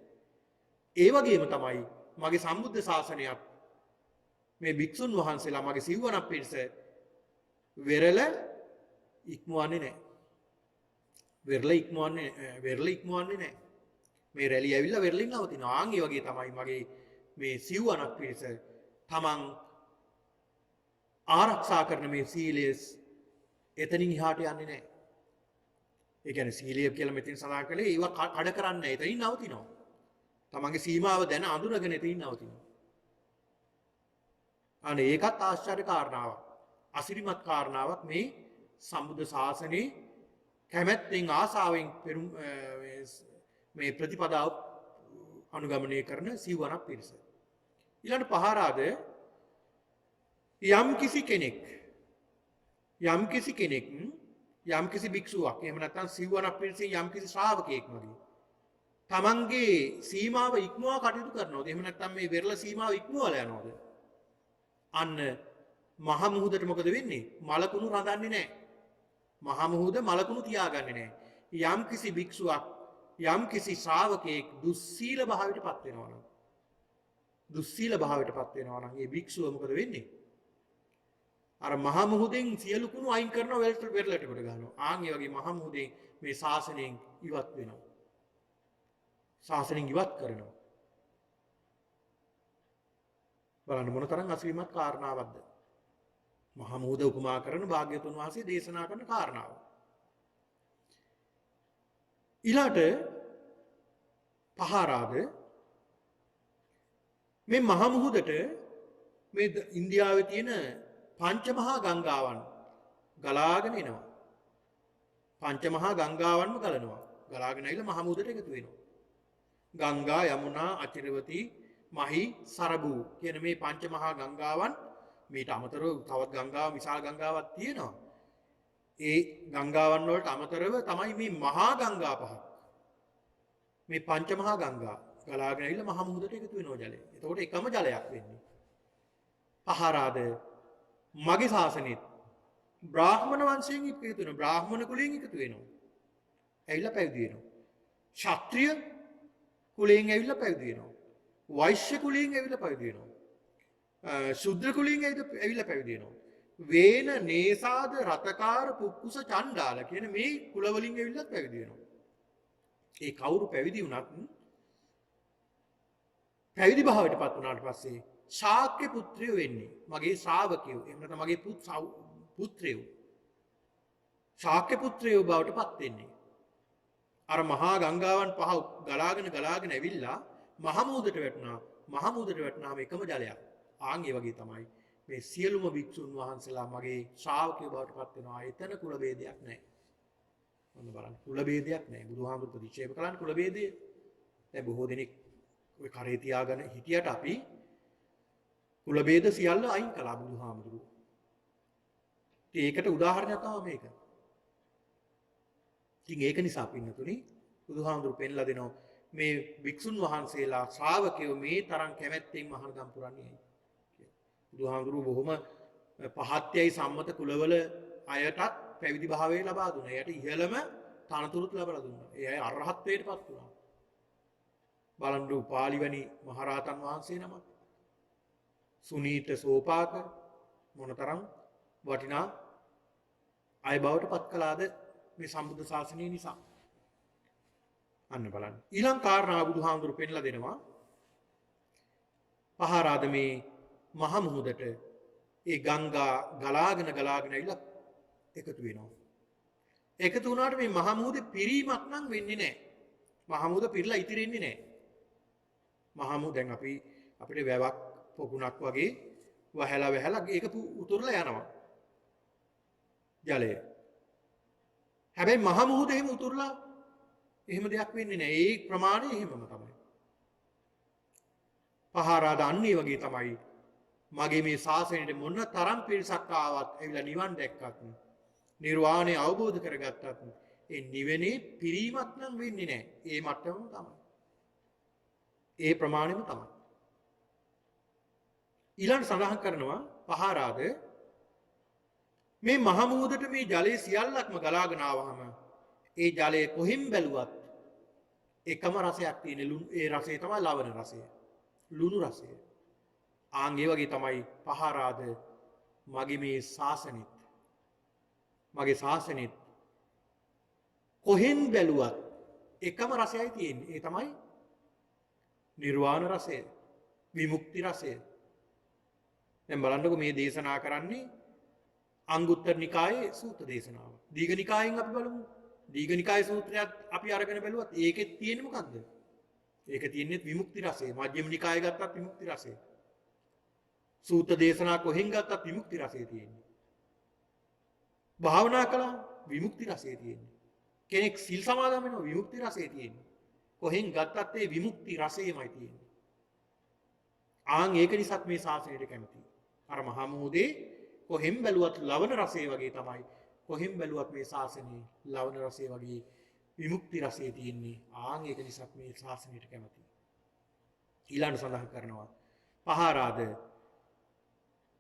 ඒ වගේම තමයි මගේ සම්බුද්ධ ශාසනයත් මේ භික්ෂුන් වහන්සේලා මගේ සිව්වනක් පිරිස වෙරළ ඉක්මවන්නේ නැහැ. වෙරළ ඉක්මවන්නේ නැහැ. මේ රැලි ඇවිල්ලා වෙරළින් නවතිනවා. ආන් ඒ වගේ තමයි මගේ මේ සිව්වනක් පිරිස තමන් ආරක්ෂා කරන මේ සීලය එතනින් එහාට යන්නේ නැහැ. ඒ කියන්නේ සීලය කියලා මෙතෙන් සඳහන් කළේ ඒවා කඩ කරන්නේ නැහැ. එතනින් නවතිනවා. තමන්ගේ සීමාව දැන අඳුරගෙන එතනින් නවතිනවා. අනේ ඒකත් ආශ්චර්ය කාරණාවක්. අසිරිමත් කාරණාවක් මේ සම්බුද්ධ ශාසනයේ කැමැත්තෙන් ආසාවෙන් මේ ප්‍රතිපදාව අනුගමනය කරන සිව්වනක් පිරිස. ඊළඟ පහාරාද යම් කිසි කෙනෙක් යම් කිසි භික්ෂුවක් එහෙම නැත්නම් සිව්වනක් පිරිසේ යම් කිසි ශ්‍රාවකයෙක් වගේ තමන්ගේ සීමාව ඉක්මවා කටයුතු කරනවද? එහෙම නැත්නම් මේ වෙරළ සීමාව ඉක්මවලා යනවද? අන්න මහා මුහුදට මොකද වෙන්නේ? මලකුණු රඳන්නේ නැහැ. මහා මුහුද මලකුණු තියාගන්නේ නැහැ. යම් කිසි භික්ෂුවක් යම් කිසි ශ්‍රාවකයෙක් දුස්සීල භාවයට පත් වෙනවා නම් ඒ භික්ෂුව මොකද වෙන්නේ? අර මහා මුහුදෙන් සියලු කුණු අයින් කරනවා වෙරළට කොට ගන්නවා. ආන් ඒ වගේ මහා මුහුදෙන් මේ ශාසනයෙන් ඉවත් වෙනවා. ශාසනයෙන් ඉවත් කරනවා. බලන්න මොන තරම් අසිරිමත් කාරණාවක්ද? මහා මුහුද උපමා කරන භාග්‍යවතුන් වහන්සේ දේශනා කරන කාරණාව. ඊළාට පහාරාද මේ මහා මුහුදට මේ ඉන්දියාවේ තියෙන පංචමහා ගංගාවන් ගලාගෙන එනවා. පංචමහා ගංගාවන්ම ගලනවා. ගලාගෙන ඇවිල්ලා මහා මුහුදට එකතු වෙනවා. ගංගා, යමුනා, අචිරවතී, මහි, සරබු කියන මේ පංචමහා ගංගාවන් මීට අමතරව තවත් ගංගාව විශාල ගංගාවක් තියෙනවා. ඒ ගංගාවන් වලට අමතරව තමයි මේ මහා ගංගා පහක්. මේ පංචමහා ගංගා ගලාගෙන ඇවිල්ලා මහා මුහුදට එකතු වෙනවා ජලය. එතකොට එකම ජලයක් වෙන්නේ. පහාරාද මගේ ශාසනයේත් බ්‍රාහ්මණ වංශයෙන් එකතු වෙනවා. බ්‍රාහ්මණ කුලයෙන් එකතු වෙනවා. ඇවිල්ලා පැවිදි වෙනවා. ක්ෂත්‍රිය කුලයෙන් ඇවිල්ලා පැවිදි වෙනවා. වෛශ්‍ය කුලයෙන් ඇවිල්ලා පැවිදි වෙනවා. ශුද්‍ර කුලයෙන් ඇවිල්ලා පැවිදි වෙනවා. වේන, නේසාද, රතකාර, පුක්කුස, චණ්ඩාල කියන මේ කුල වලින් ඇවිල්ලා පැවිදි වෙනවා. ඒ කවුරු පැවිදි වුණත් පැවිදි භාවයට පත් වුණාට පස්සේ ශාක්‍ය පුත්‍රයෝ වෙන්නේ. මගේ ශ්‍රාවකයෝ. එහෙම නැත්නම් මගේ පුත්‍රයෝ. ශාක්‍ය පුත්‍රයෝ බවට පත් වෙන්නේ. අර මහා ගංගාවන් පහ ගලාගෙන ඇවිල්ලා මහා මුහුදට වැටුණා. මහා මුහුදට වැටුණාම එකම ජලයක්. ආන් ඒ වගේ තමයි මේ සියලුම භික්ෂුන් වහන්සේලා මගේ ශ්‍රාවකයෝ බවට පත් වෙනවා. එතන කුල ભેදයක් නැහැ. මොන බලන්න කුල ભેදයක් නැහැ. බුදුහාමුදුරු ප්‍රතික්ෂේප කළාන කුල ભેදය. දැන් බොහෝ දෙනෙක් ඔය කරේ තියාගෙන හිටියට අපි කුල ભેද සියල්ල අයින් කළා බුදුහාමුදුරු. ඒකට උදාහරණයක් තමයි මේක. ඉතින් ඒක නිසා පින්නතුනි බුදුහාමුදුරු පෙන්ලා දෙනවා මේ භික්ෂුන් වහන්සේලා ශ්‍රාවකයෝ මේ තරම් කැමැත්තෙන් මහානගම් පුරන්නේ. බුදුහාමුදුරු බොහොම පහත්යයි සම්මත කුලවල අයටත් පැවිදි භාවය ලබා දුන්නා. එයාට ඉහළම තනතුරුත් ලබා දුන්නා. ඒ අය අරහත්ත්වයටපත් වුණා. බලන්න උපාලි වැනි මහරහතන් වහන්සේ නමක්. සුනීත සෝපාක මොනතරම් වටිනා අය බවට පත් කළාද මේ සම්බුද්ධ ශාසනය නිසා. අන්න බලන්න. ඊළඟ කාරණාව බුදුහාමුදුරු පෙන්ලා දෙනවා. පහාරාද මේ මහ මුහුදට ඒ ගංගා ගලාගෙන ඇවිල්ලා එකතු වෙනවා. එකතු වුණාට මේ මහ මුහුදේ පිරීමක් නම් වෙන්නේ නැහැ. මහ මුහුද පිරලා ඉතිරෙන්නේ නැහැ. මහ මුහුද දැන් අපිට වැවක් පොකුණක් වගේ වහලා ඒක උතුරලා යනවා. ජලය. හැබැයි මහ මුහුද එහෙම උතුරලා එහෙම දෙයක් වෙන්නේ නැහැ. ඒ ප්‍රමාණය එහෙමම තමයි. පහාරාද අන්නේ වගේ තමයි මගේ මේ ශාසනයට මොන තරම් පිරිසක් ආවත් ඇවිල්ලා නිවන් දැක්කත් නිර්වාණය අවබෝධ කරගත්තත් ඒ නිවනේ පිරීමක් නම් වෙන්නේ නැහැ. ඒ මට්ටමම තමයි. ඒ ප්‍රමාණයම තමයි. ඊළඟ සඳහන් කරනවා පහාරාද මේ මහ මුහුදට මේ ජලයේ සියල්ලක්ම ගලාගෙන ආවහම ඒ ජලය කොහෙන් බැලුවත් එකම රසයක් තියෙන ඒ රසය තමයි ලවණ රසය. ලුණු රසය. ආන් ඒ වගේ තමයි පහාරාද මගේ මේ ශාසනෙත්. මගේ ශාසනෙත් කොහෙන් බැලුවත් එකම රසයයි තියෙන්නේ. ඒ තමයි නිර්වාණ රසය, විමුක්ති රසය. දැන් බලන්නකො මේ දේශනා කරන්නේ අංගුත්තර නිකායේ සූත්‍ර දේශනාව. දීඝ නිකායෙන් අපි බලමු. දීඝ නිකායේ සූත්‍රයත් අපි අරගෙන බැලුවත් ඒකෙත් තියෙන්නේ මොකද්ද? ඒක තියෙන්නේ විමුක්ති රසය. මජ්ක්‍ධිම නිකායේ ගත්තත් විමුක්ති රසය. සූත්‍ර දේශනා කොහෙන් ගත්තත් විමුක්ති රසය තියෙන්නේ. භාවනා කළා විමුක්ති රසය තියෙන්නේ. කෙනෙක් සිල් සමාදන් වෙනවා විමුක්ති රසය තියෙන්නේ. කොහෙන් ගත්තත් ඒ විමුක්ති රසයමයි තියෙන්නේ. ආන් ඒක නිසාත් මේ ශාසනයට කැමතියි. අර මහා මුහුදේ කොහෙන් බැලුවත් ලවණ රසය වගේ තමයි. කොහෙන් බැලුවත් මේ ශාසනයේ ලවණ රසය වගේ විමුක්ති රසය තියෙන්නේ. ආන් ඒක නිසාත් මේ ශාසනයට කැමතියි. ඊළඟ සඳහන් කරනවා පහාරාද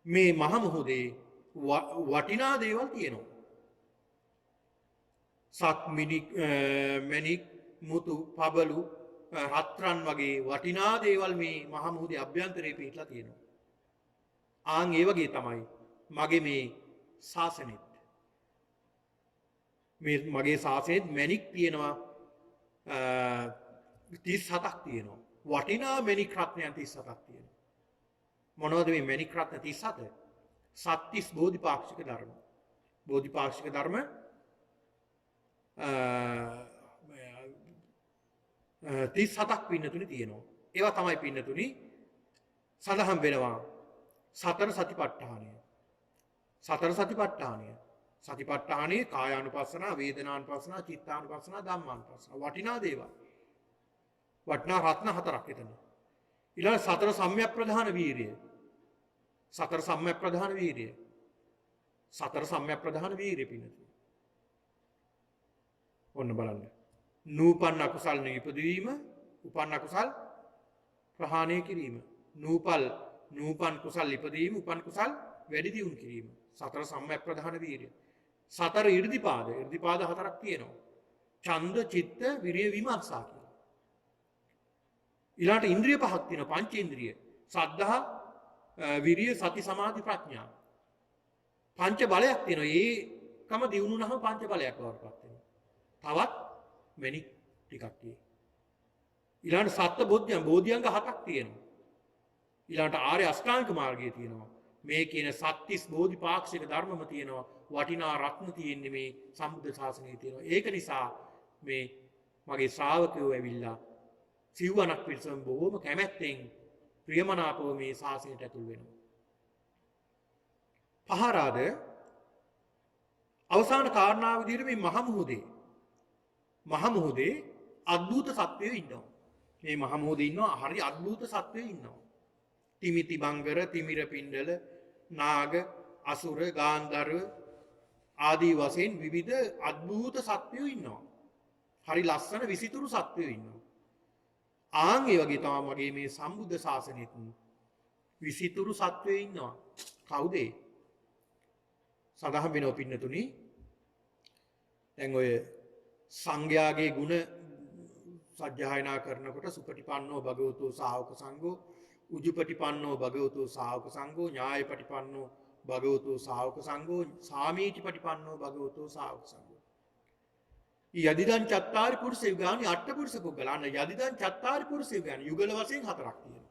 මේ මහ මුහුදේ වටිනා දේවල් තියෙනවා. සත් මැණික් මුතු පබලු රත්රන් වගේ වටිනා දේවල් මේ මහ මුහුදේ අභ්‍යන්තරයේ පිහිටලා තියෙනවා. ආන් ඒ වගේ තමයි මගේ මේ ශාසනෙත්. මගේ ශාසනෙත් මැණික් තියෙනවා 37ක් තියෙනවා. වටිනා මැණික් රත්නයන් 37ක් තියෙනවා. මොනවද මේ මැණික් රත්න 37? සත්‍තිස් බෝධිපාක්ෂික ධර්ම. බෝධිපාක්ෂික ධර්ම 37ක් පින්නතුනි තියෙනවා. ඒවා තමයි පින්නතුනි සඳහන් වෙනවා සතර සතිපට්ඨානය. සතර සතිපට්ඨානය. සතිපට්ඨානයේ කායානුපස්සනා, වේදනානුපස්සනා, චිත්තානුපස්සනා, ධම්මානුපස්සනා. වටිනා දේවල්. වටිනා රත්න හතරක් එතන. ඊළඟ සතර සම්‍යක් ප්‍රධාන වීරිය. සතර සම්‍යක් ප්‍රධාන වීරිය. සතර සම්‍යක් ප්‍රධාන වීරිය පින්නතුනි. ඔන්න බලන්න. නූපන් අකුසල් නිපදවීම, උපන් අකුසල් ප්‍රහාණය කිරීම. නූපන් කුසල් ඉපදීම, උපන් කුසල් වැඩි දියුණු කිරීම. සතර සම්‍යක් ප්‍රධාන වීරිය. සතර ඉර්ධිපාද හතරක් තියෙනවා. ඡන්ද, චිත්ත, විරිය, විමර්ශා කියලා. ඊළාට ඉන්ද්‍රිය පහක් තියෙනවා. පංචේන්ද්‍රිය. සද්ධා, විරිය, සති, සමාධි, ප්‍රඥා. පංච බලයක් තියෙනවා. ඒකම දියුණුනහම පංච බලයක් බවට පත් වෙනවා. තවත් මැණික් ටිකක් තියෙනවා. ඊළඟට සත්ත්ව බෝධිඅංග 7ක් තියෙනවා. ඊළඟට ආර්ය අෂ්ටාංග මාර්ගය තියෙනවා. මේ කියන සත්‍තිස් බෝධිපාක්ෂික ධර්මම තියෙනවා. වටිනා රත්න තියෙන්නේ මේ සම්බුද්ධ ශාසනයේ තියෙනවා. ඒක නිසා මේ මගේ ශ්‍රාවකයෝ ඇවිල්ලා සිව්වනක් පිරිසම බොහොම කැමැත්තෙන් ප්‍රියමනාපව මේ ශාසනයට ඇතුල් වෙනවා. පහාරාද අවසාන කාරණාව විදිහට මේ මහ මුහුදේ අද්භූත සත්වයෝ ඉන්නවා. මේ මහ මුහුදේ ඉන්නවා හරි අද්භූත සත්වයෝ ඉන්නවා. තිමිති බංගර, තිමිර පිණ්ඩල, නාග, අසුර, ගාන්ධර්ව ආදී වශයෙන් විවිධ අද්භූත සත්වයෝ ඉන්නවා. හරි ලස්සන විසිතුරු සත්වයෝ ඉන්නවා. ආන් ඒ වගේ තමයි මගේ මේ සම්බුද්ධ ශාසනයෙත් විසිතුරු සත්වයෝ ඉන්නවා. කවුද ඒ? සඳහන් වෙනවා පින්නතුනි. දැන් ඔය සංඝයාගේ ගුණ සජ්ජායනා කරනකොට සුපටිපන්නෝ භගවතෝ ශා วก සංඝෝ, උජුපටිපන්නෝ භගවතෝ ශා วก සංඝෝ, ඥායපටිපන්නෝ භගවතෝ ශාවක සංඝෝ සාමීච පටිපන්නෝ භගවතෝ ශාවක සංඝෝ. යදිදං චත්තාරි පුරුෂ යුගානි අට්ඨ පුරුෂ පුද්ගලයන් යදිදං චත්තාරි පුරුෂ යුගානි යුගල වශයෙන් හතරක් තියෙනවා.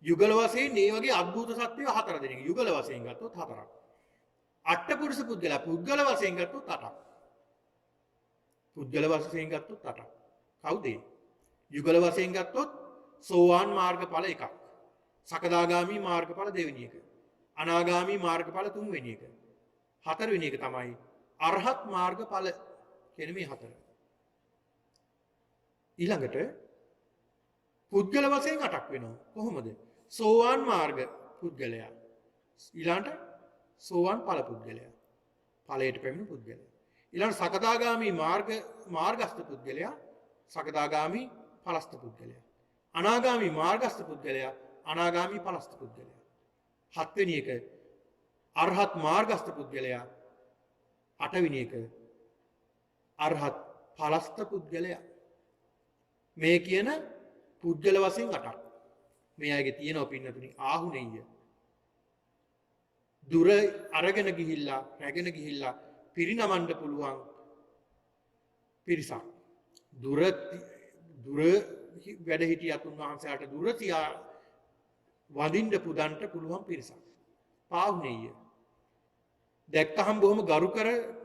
යුගල වශයෙන් මේ වගේ අద్භූත සත්‍ය හතර දෙනෙක් යුගල වශයෙන් ගත්තොත් හතරක්. අට්ඨ පුරුෂ පුද්ගලයා පුද්ගල වශයෙන් ගත්තොත් අටක්. පුද්ගල වශයෙන් ගත්තොත් අටක්. කවුද? යුගල වශයෙන් ගත්තොත් සෝවාන් මාර්ගඵල එකක්. සකදාගාමි මාර්ගඵල දෙවෙනි එක. අනාගාමි මාර්ගඵල තුන්වෙනි එක. හතරවෙනි එක තමයි අරහත් මාර්ගඵල කියන මේ හතර. ඊළඟට පුද්ගල වශයෙන් අටක් වෙනවා. කොහොමද? සෝවාන් මාර්ග පුද්ගලයා. ඊළඟට සෝවාන් ඵල පුද්ගලයා. ඵලයට පැමිණි පුද්ගලයා. ඊළඟ සකදාගාමි මාර්ගස්ත පුද්ගලයා. සකදාගාමි ඵලස්ත පුද්ගලයා. අනාගාමි මාර්ගස්ත පුද්ගලයා. අනාගාමි ඵලස්ත පුද්ගලයා. හත්වෙනි එක අරහත් මාර්ගස්ත පුද්ගලයා. අටවෙනි එක අරහත් ඵලස්ත පුද්ගලයා. මේ කියන පුද්ගල වශයෙන් අටක්. මේ අයගේ තියෙනවා පින්නතුනි ආහුණෙය. දුර අරගෙන ගිහිල්ලා රැගෙන ගිහිල්ලා පිරිනමන්න පුළුවන් පිරිසක්. දුර වැඩ හිටියත් උන්වහන්සේලාට දුර තියා වදින්න පුදන්ට පුළුවන් පිරිසක්. පාහුණෙය. දැක්කහම බොහොම ගරු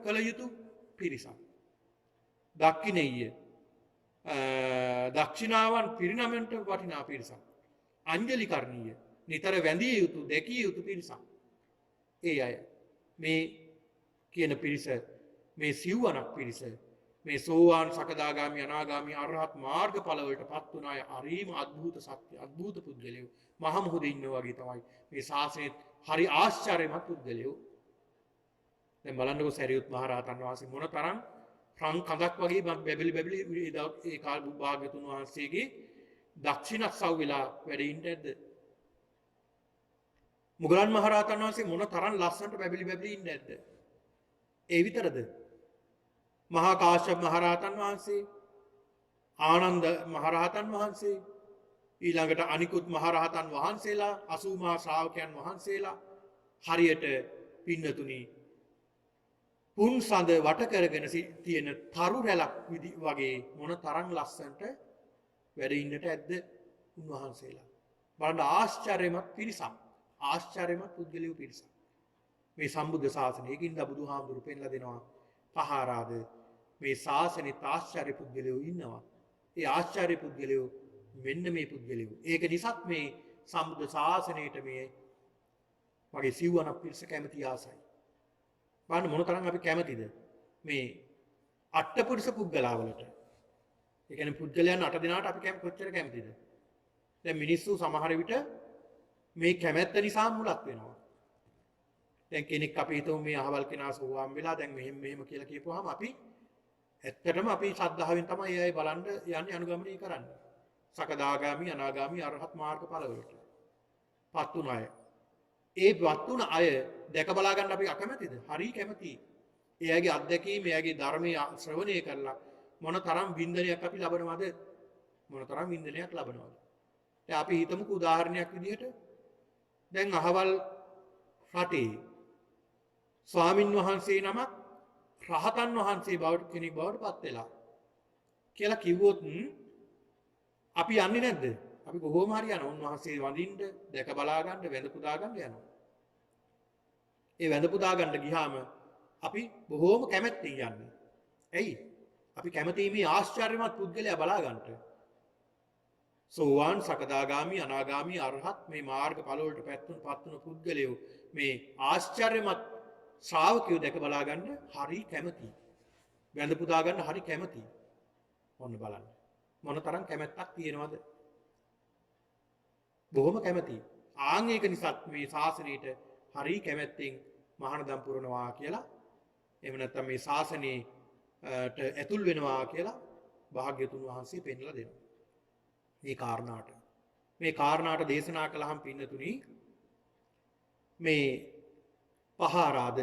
කළ යුතු පිරිසක්. දක්ඛිනෙය. දක්ෂිනාවන් පිරිනමන්ට වටිනා පිරිසක්. අංජලි කරණීය. නිතර වැඳිය යුතු දැකිය යුතු පිරිසක්. ඒ අය මේ කියන පිරිස මේ සිව්වනක් පිරිස මේ සෝවාන් සකදාගාමි අනාගාමි අරහත් මාර්ගඵල වලට පත් වුණ අය හරිම අద్භූත සත්‍ය අద్භූත පුද්ගලයෝ මහ මොහොතේ ඉන්නවා වගේ තමයි මේ ශාසනයේ හරි ආශ්චර්යමත් පුද්ගලයෝ. දැන් බලන්නකො සරියුත් මහ රහතන් වහන්සේ මොන තරම් රන් කඳක් වගේ බැබලි ඒ කාල භාග්‍යතුන් වහන්සේගේ දක්ෂිණස්සව් වෙලා වැඩ ඉන්න ඇද්ද? මුගලන් මහ රහතන් වහන්සේ මොන තරම් ලස්සනට බැබලි ඉන්න ඇද්ද? ඒ විතරද? මහා කාශ්‍යප මහ රහතන් වහන්සේ, ආනන්ද මහ රහතන් වහන්සේ, ඊළඟට අනිකුත් මහ රහතන් වහන්සේලා 80 මහා ශ්‍රාවකයන් වහන්සේලා හරියට පින්නතුනි පුන් සඳ වට කරගෙන තියෙන තරු රැලක් වගේ මොන තරම් ලස්සනට වැඩ ඉන්නට ඇද්ද උන්වහන්සේලා. බලන්න ආශ්චර්යමත් පිරිසක්. ආශ්චර්යමත් පුද්ගලයෝ පිරිසක්. මේ සම්බුද්ධ ශාසනයකින් බුදුහාමුදුරු පෙන්ලා දෙනවා පහාරාද මේ ශාසනෙත් ආශ්චර්ය පුද්ගලයෝ ඉන්නවා. ඒ ආශ්චර්ය පුද්ගලයෝ මෙන්න මේ පුද්ගලයෝ. ඒක නිසාත් මේ සම්බුද්ධ ශාසනයට මේ වගේ සිව්වනක් පිරිස කැමති ආසයි. බලන්න මොන තරම් අපි කැමතිද මේ අට්ඨපුරුෂ පුද්ගලවලට. ඒ කියන්නේ පුද්ගලයන් 8 දෙනාට අපි කොච්චර කැමතිද? දැන් මිනිස්සු සමහර විට මේ කැමැත්ත නිසා මුලක් වෙනවා. දැන් කෙනෙක් අපි හිතමු මේ අහවල් කෙනා සෝවාන් වෙලා දැන් මෙහෙම කියලා කියපුවාම අපි ඇත්තටම අපි ශ්‍රද්ධාවෙන් තමයි ඒ අය බලන්න යන්නේ අනුගමනය කරන්නේ. සකදාගාමි අනාගාමි අරහත් මාර්ගඵල වලට පත් වුණ අය. ඒ වත් වුණ අය දැක බලා ගන්න අපි අකමැතිද? හරි කැමතියි. ඒ අයගේ අත්දැකීම්, ඒ අයගේ ධර්මයේ ශ්‍රවණය කරලා මොන තරම් වින්දනයක් අපි ලබනවද? මොන තරම් වින්දනයක් ලබනවද? දැන් අපි හිතමුකෝ උදාහරණයක් විදිහට දැන් අහවල් රටේ ස්වාමින් වහන්සේ නමක් රහතන් වහන්සේ බවට කෙනෙක් බවට පත් වෙලා කියලා කිව්වොත් අපි යන්නේ නැද්ද? අපි කොහොම හරි යනවා. උන්වහන්සේ වඳින්න, දැක බලා ගන්න, වැඳ පුදා ගන්න යනවා. ඒ වැඳ පුදා ගන්න ගියාම අපි බොහෝම කැමැත්තෙන් යන්නේ. ඇයි? අපි කැමැති මේ ආශ්චර්යමත් පුද්ගලයා බලා ගන්නට. සෝවාන් සකදාගාමි අනාගාමි අරහත් මේ මාර්ගඵල වලට පත් වුණු පුද්ගලයෝ මේ ආශ්චර්යමත් ශ්‍රාවකයෝ දැක බලා ගන්න හරි කැමැති. වැඳ පුදා ගන්න හරි කැමැති. ඔන්න බලන්න. මොන තරම් කැමැත්තක් තියෙනවද? බොහොම කැමැති. ආන් ඒක නිසා මේ ශාසනයට හරි කැමැත්තෙන් මහානදම් පුරනවා කියලා එහෙම නැත්නම් මේ ශාසනයට ඇතුල් වෙනවා කියලා භාග්‍යතුන් වහන්සේ පෙන්වලා දෙනවා. මේ කාරණාට දේශනා කළාම පින්නතුනි මේ පහාරාද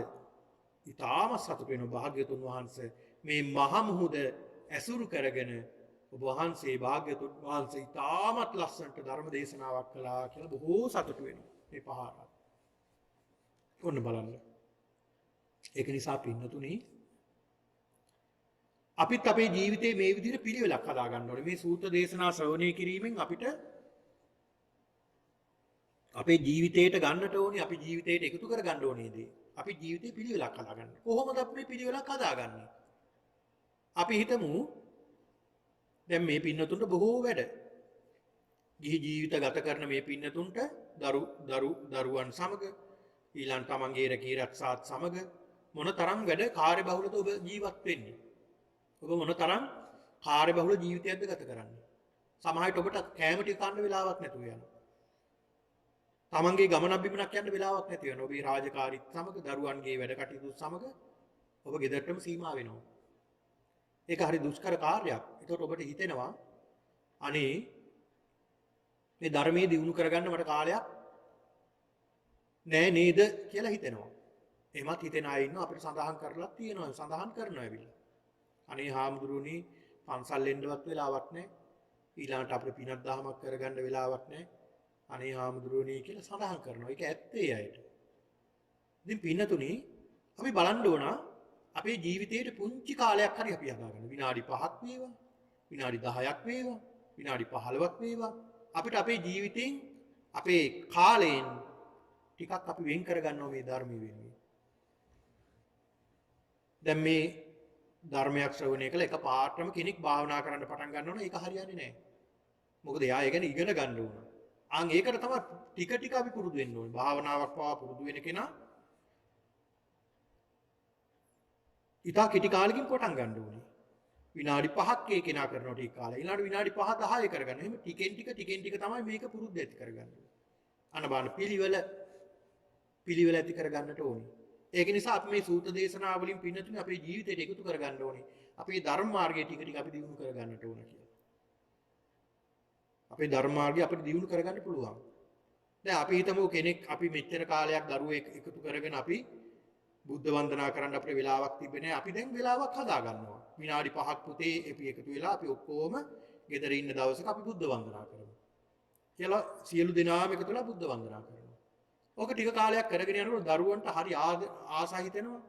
ඊටාම සතුට වෙන භාග්‍යතුන් වහන්සේ මේ මහ මුහුද ඇසුරු කරගෙන ඔබ වහන්සේ භාග්‍යතුන් වහන්සේ ඊටාමත් ලස්සනට ධර්ම දේශනාවක් කළා කියලා බොහෝ සතුට වෙනවා මේ පහාරාද. ඔන්න බලන්න. ඒක නිසා පින්නතුනි අපිත් අපේ ජීවිතේ මේ විදිහට පිළිවෙලක් හදා ගන්න ඕනේ. මේ සූත්‍ර දේශනා ශ්‍රවණය කිරීමෙන් අපිට අපේ ජීවිතයට ගන්නට ඕනේ, අපි ජීවිතයට එකතු කර ගන්න ඕනේ දේ. අපි ජීවිතේ පිළිවෙලක් හදා ගන්න. කොහොමද අපි පිළිවෙලක් හදාගන්නේ? අපි හිතමු දැන් මේ පින්නතුන්ට බොහෝ වැඩ. ගිහි ජීවිත ගත කරන මේ පින්නතුන්ට දරුවන් සමග ඊළඟ තමන්ගේ රැකී රක්ෂාත් සමග මොන තරම් වැඩ කාර්යබහුලද ඔබ ජීවත් වෙන්නේ? ඔබ මොන තරම් කාර්යබහුල ජීවිතයක්ද ගත කරන්නේ? සමහර විට ඔබට කැම ටික කන්න වෙලාවක් නැතුව යනවා. තමන්ගේ ගමනක් බිමනක් යන්න වෙලාවක් නැති වෙනවා. ඔබේ රාජකාරීත් සමග දරුවන්ගේ වැඩ කටයුතු සමග ඔබ ගෙදරටම සීමා වෙනවා. ඒක හරි දුෂ්කර කාර්යයක්. ඒකට ඔබට හිතෙනවා අනේ මේ ධර්මයේ දියුණු කරගන්න මට කාලයක් නෑ නේද කියලා හිතෙනවා. එහෙමත් හිතෙන අය ඉන්නවා අපිට සඳහන් කරලා තියෙනවා. සඳහන් කරනවා ඇවිල්ලා. අනේ හාමුදුරුවනේ පන්සල් එන්නවත් වෙලාවක් නෑ. ඊළඟට අපිට පිනක් දහමක් කරගන්න වෙලාවක් නෑ. අනේ හාමුදුරුවනේ කියලා සඳහන් කරනවා. ඒක ඇත්තේ අයට. ඉතින් පින්නතුනි අපි බලන්න ඕන අපේ ජීවිතයේ පුංචි කාලයක් හරි අපි හදාගන්න. විනාඩි 5ක් වේවා, විනාඩි 10ක් වේවා, විනාඩි 15ක් වේවා. අපිට අපේ ජීවිතෙන් අපේ කාලයෙන් ටිකක් අපි වෙන් කරගන්නවා මේ ධර්මයේ වෙනුවෙන්. දැන් මේ ධර්මයක් ශ්‍රවණය කළ එක පාටම කෙනෙක් භාවනා කරන්න පටන් ගන්නවා නම් ඒක හරියන්නේ නැහැ. මොකද එයා ඒ ගැන ඉගෙන ගන්න ඕන. ඒකට තමයි ටික ටික අපි පුරුදු වෙන්න ඕනේ. භාවනාවක් පවා පුරුදු වෙන කෙනා ඉතා කෙටි කාලෙකින් පටන් ගන්න ඕනේ. විනාඩි 5ක් ඒ කෙනා කරනවා ටික කාලෙ. ඊළඟට විනාඩි 5 10 කරගන්න. එහෙම ටිකෙන් ටික තමයි මේක පුරුද්ද ඇති කරගන්නේ. අන්න බලන්න පිළිවෙල ඇති කරගන්නට ඕනේ. ඒක නිසා අපි මේ සූත්‍ර දේශනා වලින් පින්නතුනේ අපේ ජීවිතයට එකතු කරගන්න ඕනේ. අපේ ධර්ම මාර්ගය ටික ටික අපි දියුණු කරගන්නට ඕන කියලා. අපේ ධර්ම මාර්ගය අපිට දියුණු කරගන්න පුළුවන්. දැන් අපි හිතමු කෙනෙක් අපි මෙච්චර කාලයක් දරුවෝ එකතු කරගෙන අපි බුද්ධ වන්දනා කරන්න අපිට වෙලාවක් තිබෙන්නේ නැහැ. අපි දැන් වෙලාවක් හදා ගන්නවා. විනාඩි 5ක් පුතේ අපි එකතු වෙලා අපි ඔක්කොම ගෙදර ඉන්න දවසක අපි බුද්ධ වන්දනා කරමු. කියලා සියලු දෙනාම එකතු වෙලා බුද්ධ වන්දනා කරනවා. ඕක ටික කාලයක් කරගෙන යනකොට දරුවන්ට හරි ආස හිතෙනවා.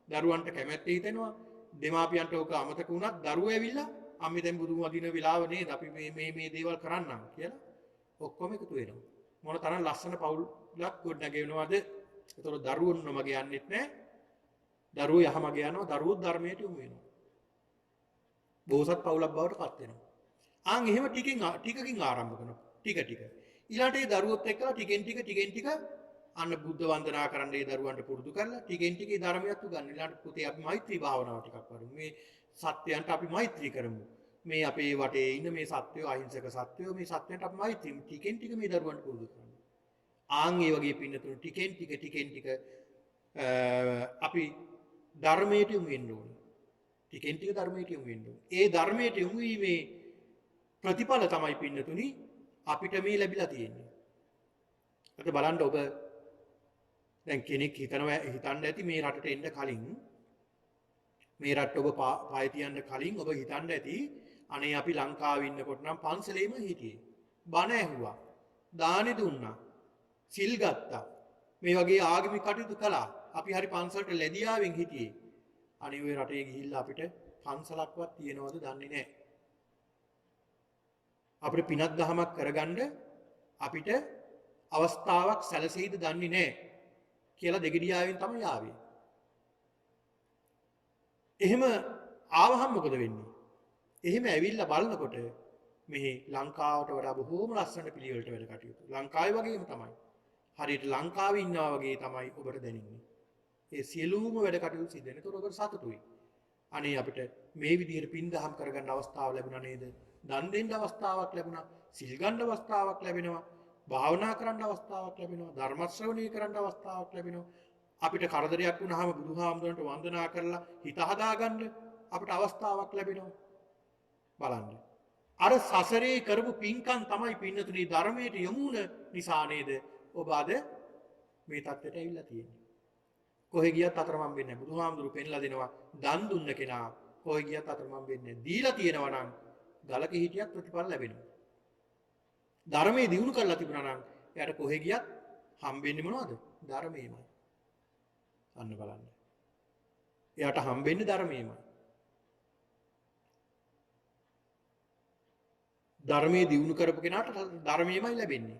දරුවන්ට කැමැත්ත හිතෙනවා. දෙමාපියන්ට ඕක අමතක වුණත් දරුවෝ ඇවිල්ලා අම්මේ දැන් බුදුන් වදින වෙලාව නේද අපි මේ දේවල් කරන්නම් කියලා ඔක්කොම එකතු වෙනවා. මොන තරම් ලස්සන පවුලක් ගොඩනගෙනවද? ඒතකොට දරුවෝ නොමග යන්නෙත් නැහැ. දරුවෝ යහමග යනවා. දරුවෝ ධර්මයට යොමු වෙනවා. බෝසත් පවුලක් බවට පත් වෙනවා. එහෙම ටිකකින් ආරම්භ කරනවා. ටික. ඊළාට ඒ දරුවොත් එක්කලා ටිකෙන් ටික අන්න බුද්ධ වන්දනා කරන්න ඒ දරුවන්ට පුරුදු කරලා ටිකෙන් ටික ඒ ධර්මයක් උගන්වන්න. ඊළාට පුතේ අපි මෛත්‍රී භාවනාව ටිකක් කරමු. මේ සත්‍යයන්ට අපි මෛත්‍රී කරමු. මේ අපේ වටේ ඉන්න මේ සත්වයෝ අහිංසක සත්වයෝ මේ සත්‍යයන්ට අපි මෛත්‍රී ටිකෙන් ටික මේ දරුවන්ට පුරුදු කරමු. ඒ වගේ පින්නතුණු ටිකෙන් ටික අපි ධර්මයට යොමු වෙන්න ඕනේ. ටිකෙන් ටික ධර්මයට යොමු වෙන්න ඕනේ. ඒ ධර්මයට යොමු වීමේ ප්‍රතිඵල තමයි පින්නතුණි අපිට මේ ලැබිලා තියෙන්නේ. අද බලන්න ඔබ දැන් කෙනෙක් හිතන්න ඇති මේ රටට එන්න කලින් මේ රට ඔබ පාය තියන්න කලින් ඔබ හිතන්න ඇති අනේ අපි ලංකාවේ ඉන්නකොට නම් පන්සලේම හිටියේ. බණ ඇහුවා. දානෙ දුන්නා. සිල් ගත්තා. මේ වගේ ආගමික කටයුතු කළා. අපි හරි පන්සලට ලැබියාවෙන් හිටියේ. අනේ ওই රටේ ගිහිල්ලා අපිට පන්සලක්වත් තියෙනවද දන්නේ නැහැ. අපිට පිනක් දහමක් කරගන්න අපිට අවස්ථාවක් සැලසෙයිද දන්නේ නැහැ කියලා දෙගිඩියාවෙන් තමයි ආවේ. එහෙම ආවහම මොකද වෙන්නේ? එහෙම ඇවිල්ලා බලනකොට මෙහි ලංකාවට වඩා බොහෝම ලස්සන පිළිවෙලට වැඩ කටයුතු. ලංකාවේ වගේම තමයි. හරියට ලංකාවේ ඉන්නවා වගේ තමයි ඔබට දැනෙන්නේ. ඒ සියලුම වැඩ කටයුතු සිද්ධ වෙන. ඒතකොට ඔබට සතුටුයි. අනේ අපිට මේ විදිහට පින් දහම් කරගන්න අවස්ථාව ලැබුණා නේද? දන් දෙන්න අවස්ථාවක් ලැබුණා. සිල් ගන්න අවස්ථාවක් ලැබෙනවා. භාවනා කරන්න අවස්ථාවක් ලැබෙනවා. ධර්ම ශ්‍රවණය කරන්න අවස්ථාවක් ලැබෙනවා. අපිට කරදරයක් වුණාම බුදුහාමුදුරන්ට වන්දනා කරලා හිත හදාගන්න අපිට අවස්ථාවක් ලැබෙනවා. බලන්න. අර සසරේ කරපු පින්කම් තමයි පින්නතුනි ධර්මයට යොමු වුණ නිසා නේද ඔබ අද මේ තත්ත්වයට ඇවිල්ලා තියෙන්නේ. කොහෙ ගියත් අතරමං වෙන්නේ නැහැ. බුදුහාමුදුරු පෙන්ලා දෙනවා දන් දුන්න කෙනා කොහෙ ගියත් අතරමං වෙන්නේ නැහැ. දීලා තියෙනවා නම් ගලක හිටියත් ප්‍රතිඵල ලැබෙනවා. ධර්මයේ දිනු කරලා තිබුණා නම් එයාට කොහෙ ගියත් හම්බෙන්නේ මොනවද? ධර්මයමයි. අන්න බලන්න. එයාට හම්බෙන්නේ ධර්මයමයි. ධර්මයේ දියුණු කරපු කෙනාට ධර්මයමයි ලැබෙන්නේ.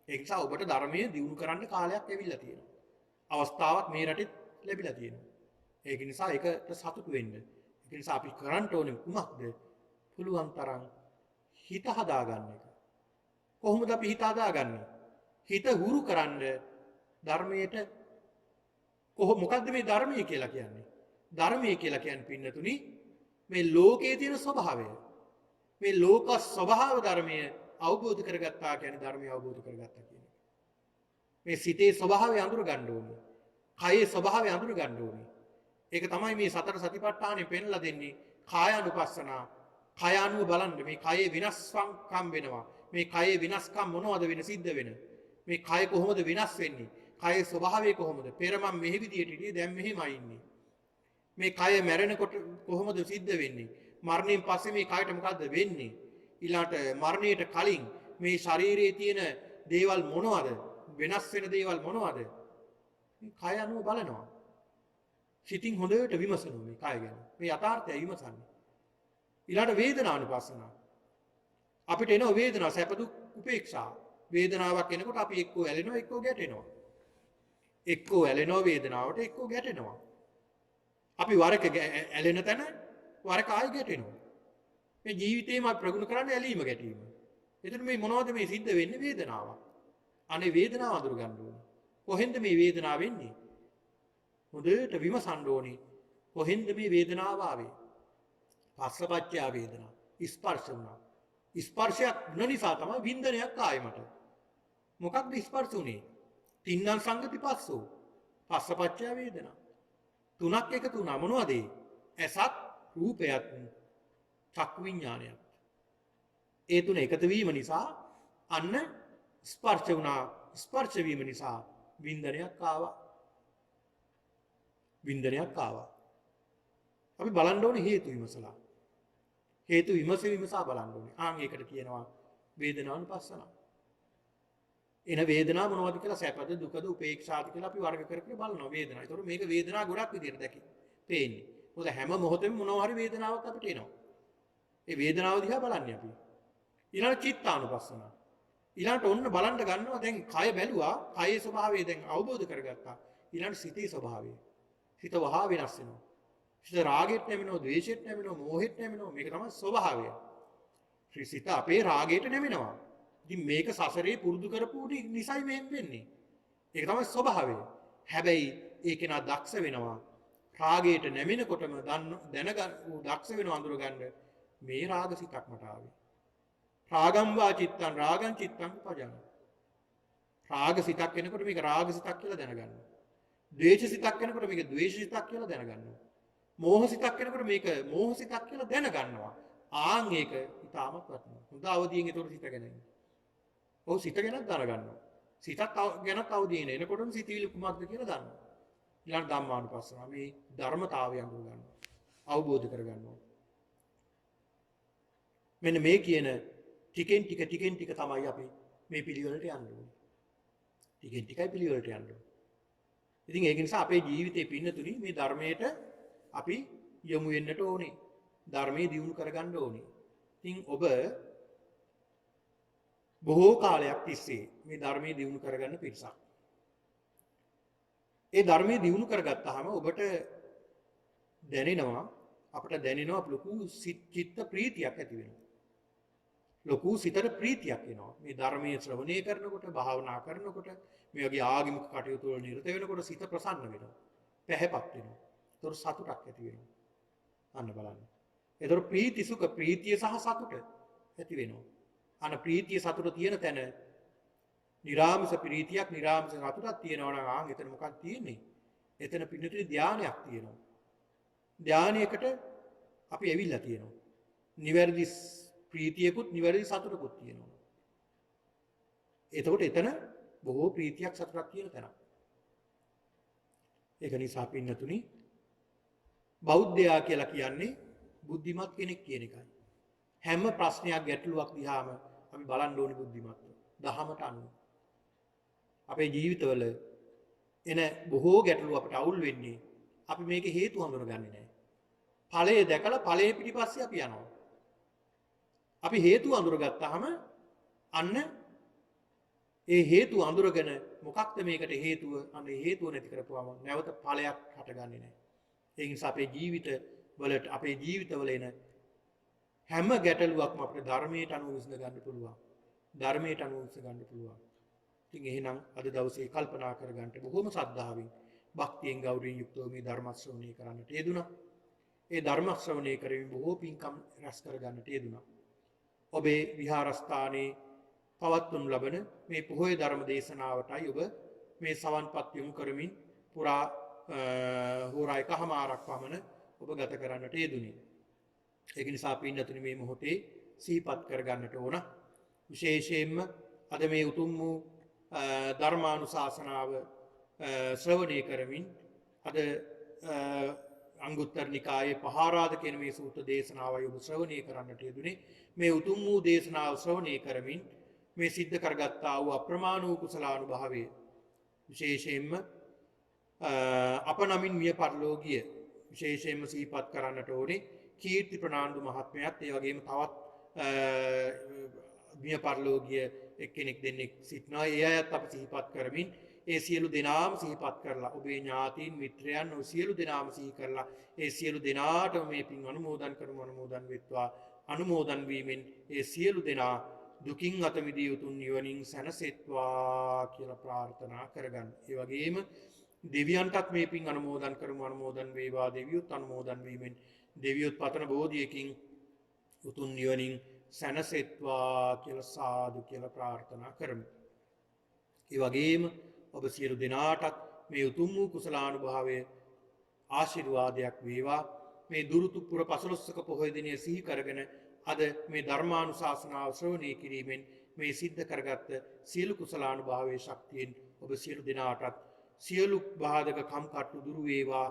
ඒ නිසා ඔබට ධර්මයේ දියුණු කරන්න කාලයක් ලැබිලා තියෙනවා. අවස්ථාවක් මේ රටේ ලැබිලා තියෙනවා. ඒක නිසා ඒකට සතුටු වෙන්න. ඒක නිසා අපි කරන්න ඕනේ කුමක්ද? පුළුවන් තරම් හිත හදාගන්න එක. කොහොමද අපි හිත හදාගන්නේ? හිත හුරු කරන්න ධර්මයට මොකද්ද මේ ධර්මය කියලා කියන්නේ? ධර්මය කියලා කියන්නේ පින්නතුනි මේ ලෝකයේ තියෙන ස්වභාවය. මේ ලෝක ස්වභාව ධර්මය අවබෝධ කරගත්තා කියන්නේ ධර්මය අවබෝධ කරගත්තා කියන එක. මේ සිතේ ස්වභාවය අඳුර ගන්න ඕනේ. කයේ ස්වභාවය අඳුර ගන්න ඕනේ. ඒක තමයි මේ සතර සතිපට්ඨානෙ පෙන්ලා දෙන්නේ. කායානුපස්සනා. කය අනුව බලන්න මේ කයේ විනාශකම් වෙනවා. මේ කයේ විනාශකම් මොනවද වෙන සිද්ධ වෙන? මේ කය කොහොමද විනාශ වෙන්නේ? කයේ ස්වභාවය කොහොමද? පෙර මම මෙහි විදියට හිටියේ දැන් මෙහෙමයි ඉන්නේ. මේ කය මැරෙනකොට කොහොමද සිද්ධ වෙන්නේ? මරණයෙන් පස්සේ මේ කයට මොකද්ද වෙන්නේ? ඊළාට මරණයට කලින් මේ ශරීරයේ තියෙන දේවල් මොනවද? වෙනස් වෙන දේවල් මොනවද? මේ කය අනුව බලනවා. සිතින් හොඳට විමසනවා මේ කය ගැන. මේ යථාර්ථය විමසන්නේ. ඊළාට වේදනානුපස්සනාව. අපිට එන වේදනාව සැප දුක් උපේක්ෂා. වේදනාවක් එනකොට අපි එක්කෝ ඇලෙනවා එක්කෝ ගැටෙනවා. එක්කෝ ඇලෙනවා වේදනාවට එක්කෝ ගැටෙනවා. අපි වරක ඇලෙන තැන වරක ආයෙ ගැටෙනවා. මේ ජීවිතේම ප්‍රගුණ කරන්නේ ඇලීම ගැටීම. එතකොට මේ මොනවද මේ සිද්ධ වෙන්නේ? වේදනාවක්. අනේ වේදනාව අඳුර ගන්න ඕනේ. කොහෙන්ද මේ වේදනාව වෙන්නේ? හොඳට විමසන්න ඕනේ. කොහෙන්ද මේ වේදනාව ආවේ? පස්සපච්චය වේදනා. ස්පර්ශ වුණා. ස්පර්ශයක් නොනිසා තමයි වින්දනයක් ආයේ මට. මොකක්ද ස්පර්ශ උනේ? තින්නම් සංගති පස්සෝ. පස්සපච්චය වේදනා. තුනක් එකතු වුණා. මොනවද ඒ? ඇසත් රූපයත් චක්කු විඥානයත්. ඒ තුන එකතු වීම නිසා අන්න ස්පර්ශ වුණා. ස්පර්ශ වීම නිසා වින්දනයක් ආවා. වින්දනයක් ආවා. අපි බලන්න ඕනේ හේතු විමසලා. හේතු විමසා බලන්න ඕනේ. ඒකට කියනවා වේදනානුපස්සනාව. එන වේදනාව මොනවද කියලා සැපද දුකද උපේක්ෂාද කියලා අපි වර්ග කර කර බලනවා වේදනාව. ඒතකොට මේක වේදනාව ගොඩක් විදිහට පේන්නේ. මොකද හැම මොහොතෙම මොනවා හරි වේදනාවක් අපිට එනවා. ඒ වේදනාව දිහා බලන්නේ අපි. ඊළඟ චිත්තානුපස්සනාව. ඊළඟට ඔන්න බලන්න ගන්නවා දැන් කය බැලුවා, කයේ ස්වභාවය දැන් අවබෝධ කරගත්තා. ඊළඟ සිතේ ස්වභාවය. සිත වහා වෙනස් වෙනවා. සිත රාගෙට නැමෙනවා, ද්වේෂෙට නැමෙනවා, මෝහෙට නැමෙනවා. මේක තමයි ස්වභාවය. සිත අපේ රාගයට නැමෙනවා. ඉතින් මේක සසරේ පුරුදු කරපු නිසයි මෙහෙම වෙන්නේ. ඒක තමයි ස්වභාවය. හැබැයි ඒක නා දක්ෂ වෙනවා. රාගයට නැමෙනකොටම දැනගන්න දක්ෂ වෙනවා අඳුර ගන්න මේ රාග සිතක් මට ආවේ. රාගම් වා චිත්තං රාගං චිත්තං පජං. රාග සිතක් එනකොට මේක රාග සිතක් කියලා දැනගන්නවා. ද්වේෂ සිතක් එනකොට මේක ද්වේෂ සිතක් කියලා දැනගන්නවා. මෝහ සිතක් එනකොට මේක මෝහ සිතක් කියලා දැනගන්නවා. ඒක ඉතාමත් වටිනවා. හොඳ අවදියෙන් ඒතකොට සිත ගැන ඉන්න. ඔව් සිත ගැනත් දැනගන්නවා. සිතත් ගැනත් අවදියෙන් එනකොටම සිතවිලි කුමක්ද කියලා දන්නවා. ඊළඟ ධම්මානුපස්සනාව මේ ධර්මතාවය අඳුර ගන්නවා. අවබෝධ කර ගන්නවා. මෙන්න මේ කියන ටිකෙන් ටික තමයි අපි මේ පිළිවෙලට යන්න ඕනේ. ටිකෙන් ටිකයි පිළිවෙලට යන්න ඕනේ. ඉතින් ඒක නිසා අපේ ජීවිතේ පින්නතුනි මේ ධර්මයට අපි යොමු වෙන්නට ඕනේ. ධර්මයේ දියුණු කරගන්න ඕනේ. ඉතින් ඔබ බොහෝ කාලයක් තිස්සේ මේ ධර්මයේ දියුණු කරගන්න පිරිසක්. ඒ ධර්මයේ දියුණු කරගත්තාම ඔබට දැනෙනවා අපට දැනෙනවා ලොකු චිත්ත ප්‍රීතියක් ඇති වෙනවා. ලොකු සිතට ප්‍රීතියක් එනවා. මේ ධර්මයේ ශ්‍රවණය කරනකොට, භාවනා කරනකොට, මේ වගේ ආගමික කටයුතු වල නිරත වෙනකොට සිත ප්‍රසන්න වෙනවා. පැහැපත් වෙනවා. ඒතර සතුටක් ඇති වෙනවා. අන්න බලන්න. ඒතර ප්‍රීති සුඛ ප්‍රීතිය සහ සතුට ඇති වෙනවා. අන්න ප්‍රීතිය සතුට තියෙන තැන නිරාමස ප්‍රීතියක් නිරාමස සතුටක් තියෙනවා නම් එතන මොකක්ද තියෙන්නේ? එතන පින්නතුනේ ධානයක් තියෙනවා. ධානයකට අපි ඇවිල්ලා තියෙනවා. නිවැරදි ප්‍රීතියකුත් නිවැරදි සතුටකුත් තියෙනවා. එතකොට එතන බොහෝ ප්‍රීතියක් සතුටක් තියෙන තැනක්. ඒක නිසා පින්නතුනි බෞද්ධයා කියලා කියන්නේ බුද්ධිමත් කෙනෙක් කියන එකයි. හැම ප්‍රශ්නයක් ගැටලුවක් දිහාම අපි බලන්න ඕනේ බුද්ධිමත්ව. දහමට අනුව. අපේ ජීවිතවල එන බොහෝ ගැටලු අපට අවුල් වෙන්නේ අපි මේක හේතු හඳුනගන්නේ නැහැ. ඵලය දැකලා ඵලයේ පිටිපස්සේ අපි යනවා. අපි හේතු අඳුරගත්තාම අන්න ඒ හේතු අඳුරගෙන මොකක්ද මේකට හේතුව? අන්න ඒ හේතුව නැති කරපුවම නැවත ඵලයක් හටගන්නේ නැහැ. ඒ නිසා අපේ ජීවිතවල එන හැම ගැටලුවක්ම අපිට ධර්මයට අනුව විසඳ ගන්න පුළුවන්. ධර්මයට අනුව විසඳ ගන්න පුළුවන්. ඉතින් එහෙනම් අද දවසේ කල්පනා කරගන්න බොහොම ශ්‍රද්ධාවෙන් භක්තියෙන් ගෞරවයෙන් යුක්තව මේ ධර්ම ශ්‍රවණය කරන්නට යෙදුණා. ඒ ධර්ම ශ්‍රවණය කරමින් බොහෝ පින්කම් රැස් කරගන්නට යෙදුණා. ඔබේ විහාරස්ථානයේ පවත්වනු ලබන මේ පොහොය ධර්ම දේශනාවටයි ඔබ මේ සවන්පත් යොමු කරමින් පුරා හෝරා එකහමාරක් පමණ ඔබ ගත කරන්නට යෙදුණේ. ඒක නිසා පින්නතුනි මේ මොහොතේ සිහිපත් කරගන්නට ඕන. විශේෂයෙන්ම අද මේ උතුම් වූ ධර්මානුශාසනාව ශ්‍රවණය කරමින් අද අංගුත්තර නිකායේ පහාරාද කියන මේ සූත්‍ර දේශනාවයි ඔබ ශ්‍රවණය කරන්නට යෙදුනේ. මේ උතුම් වූ දේශනාව ශ්‍රවණය කරමින් මේ සිද්ධ කරගත්තා වූ අප්‍රමාණ වූ කුසලානුභාවය විශේෂයෙන්ම අප නමින් මිය පරලෝකීය විශේෂයෙන්ම සිහිපත් කරන්නට ඕනේ කීර්ති ප්‍රනාන්දු මහත්මයාත් ඒ වගේම තවත් මිය පරලෝකීය එක්කෙනෙක් දෙන්නෙක් සිටිනවා. ඒ අයත් අප සිහිපත් කරමින් ඒ සියලු දෙනාම සිහිපත් කරලා ඔබේ ඥාතීන් මිත්‍රයන් ඔය සියලු දෙනාම සිහි කරලා ඒ සියලු දෙනාටම මේ පින් අනුමෝදන් කරමු. අනුමෝදන් වෙත්වා. අනුමෝදන් වීමෙන් ඒ සියලු දෙනා දුකින් අත මිදී උතුම් නිවනින් සැනසෙත්වා කියලා ප්‍රාර්ථනා කරගන්න. ඒ වගේම දෙවියන්ටත් මේ පින් අනුමෝදන් කරමු. අනුමෝදන් වේවා. දෙවියොත් අනුමෝදන් වීමෙන් දෙවියොත් පතන බෝධියකින් උතුම් නිවනින් සැනසෙත්වා කියලා සාදු කියලා ප්‍රාර්ථනා කරමු. ඒ වගේම ඔබ සියලු දෙනාටත් මේ උතුම් වූ කුසලානුභාවය ආශිර්වාදයක් වේවා. මේ දුරුතු පුර 15ක පොහොය දිනය සිහි කරගෙන අද මේ ධර්මානුශාසනාව ශ්‍රවණය කිරීමෙන් මේ සිද්ධ කරගත්ත සියලු කුසලානුභාවයේ ශක්තියෙන් ඔබ සියලු දෙනාටත් සියලු බාධක කම්කටොළු දුරු වේවා.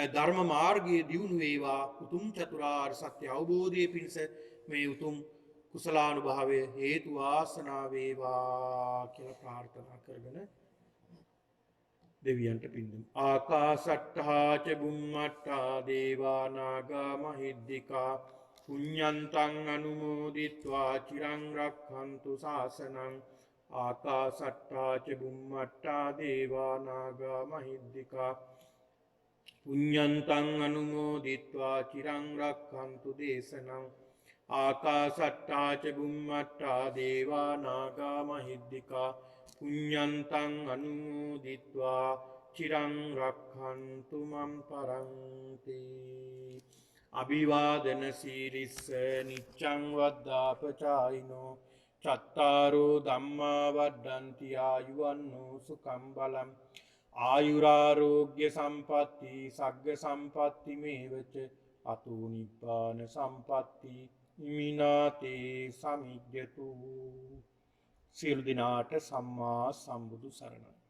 ධර්ම මාර්ගයේ දියුණු වේවා. උතුම් චතුරාර්ය සත්‍ය අවබෝධයේ පිණිස මේ උතුම් කුසලානුභාවය හේතු වාසනා වේවා කියලා ප්‍රාර්ථනා කරගෙන දෙවියන්ට පින් දෙමු. ආකාශට්ටා ච බුම්මට්ටා දේවා නාග මහිද්దికා පුඤ්ඤන්තං අනුමෝදිත්වා චිරං රක්ඛන්තු ශාසනං. ආකාශට්ටා ච බුම්මට්ටා දේවා නාග මහිද්దికා පුඤ්ඤන්තං අනුමෝදිත්වා චිරං රක්ඛන්තු දේශනං. ආකාශට්ටා ච බුම්මට්ටා දේවා නාග මහිද්దికා පුඤ්ඤන්තං අනුමෝදිත්වා චිරං රක්ඛන්තු මම් පරන්ති. අභිවාදන සීලිස්ස නිච්ඡං වද්දාපචායිනෝ චත්තාරෝ ධම්මා වඩ්ඩන්ති ආයුවන්නෝ සුඛං බලං ආයුරාෝග්‍ය සම්පatti සග්ග සම්පatti මේවච අතෝ නිබ්බාන සම්පatti මිනාතේ සමිජ්ජතු. සියලු දිනාට සම්මා සම්බුදු සරණයි.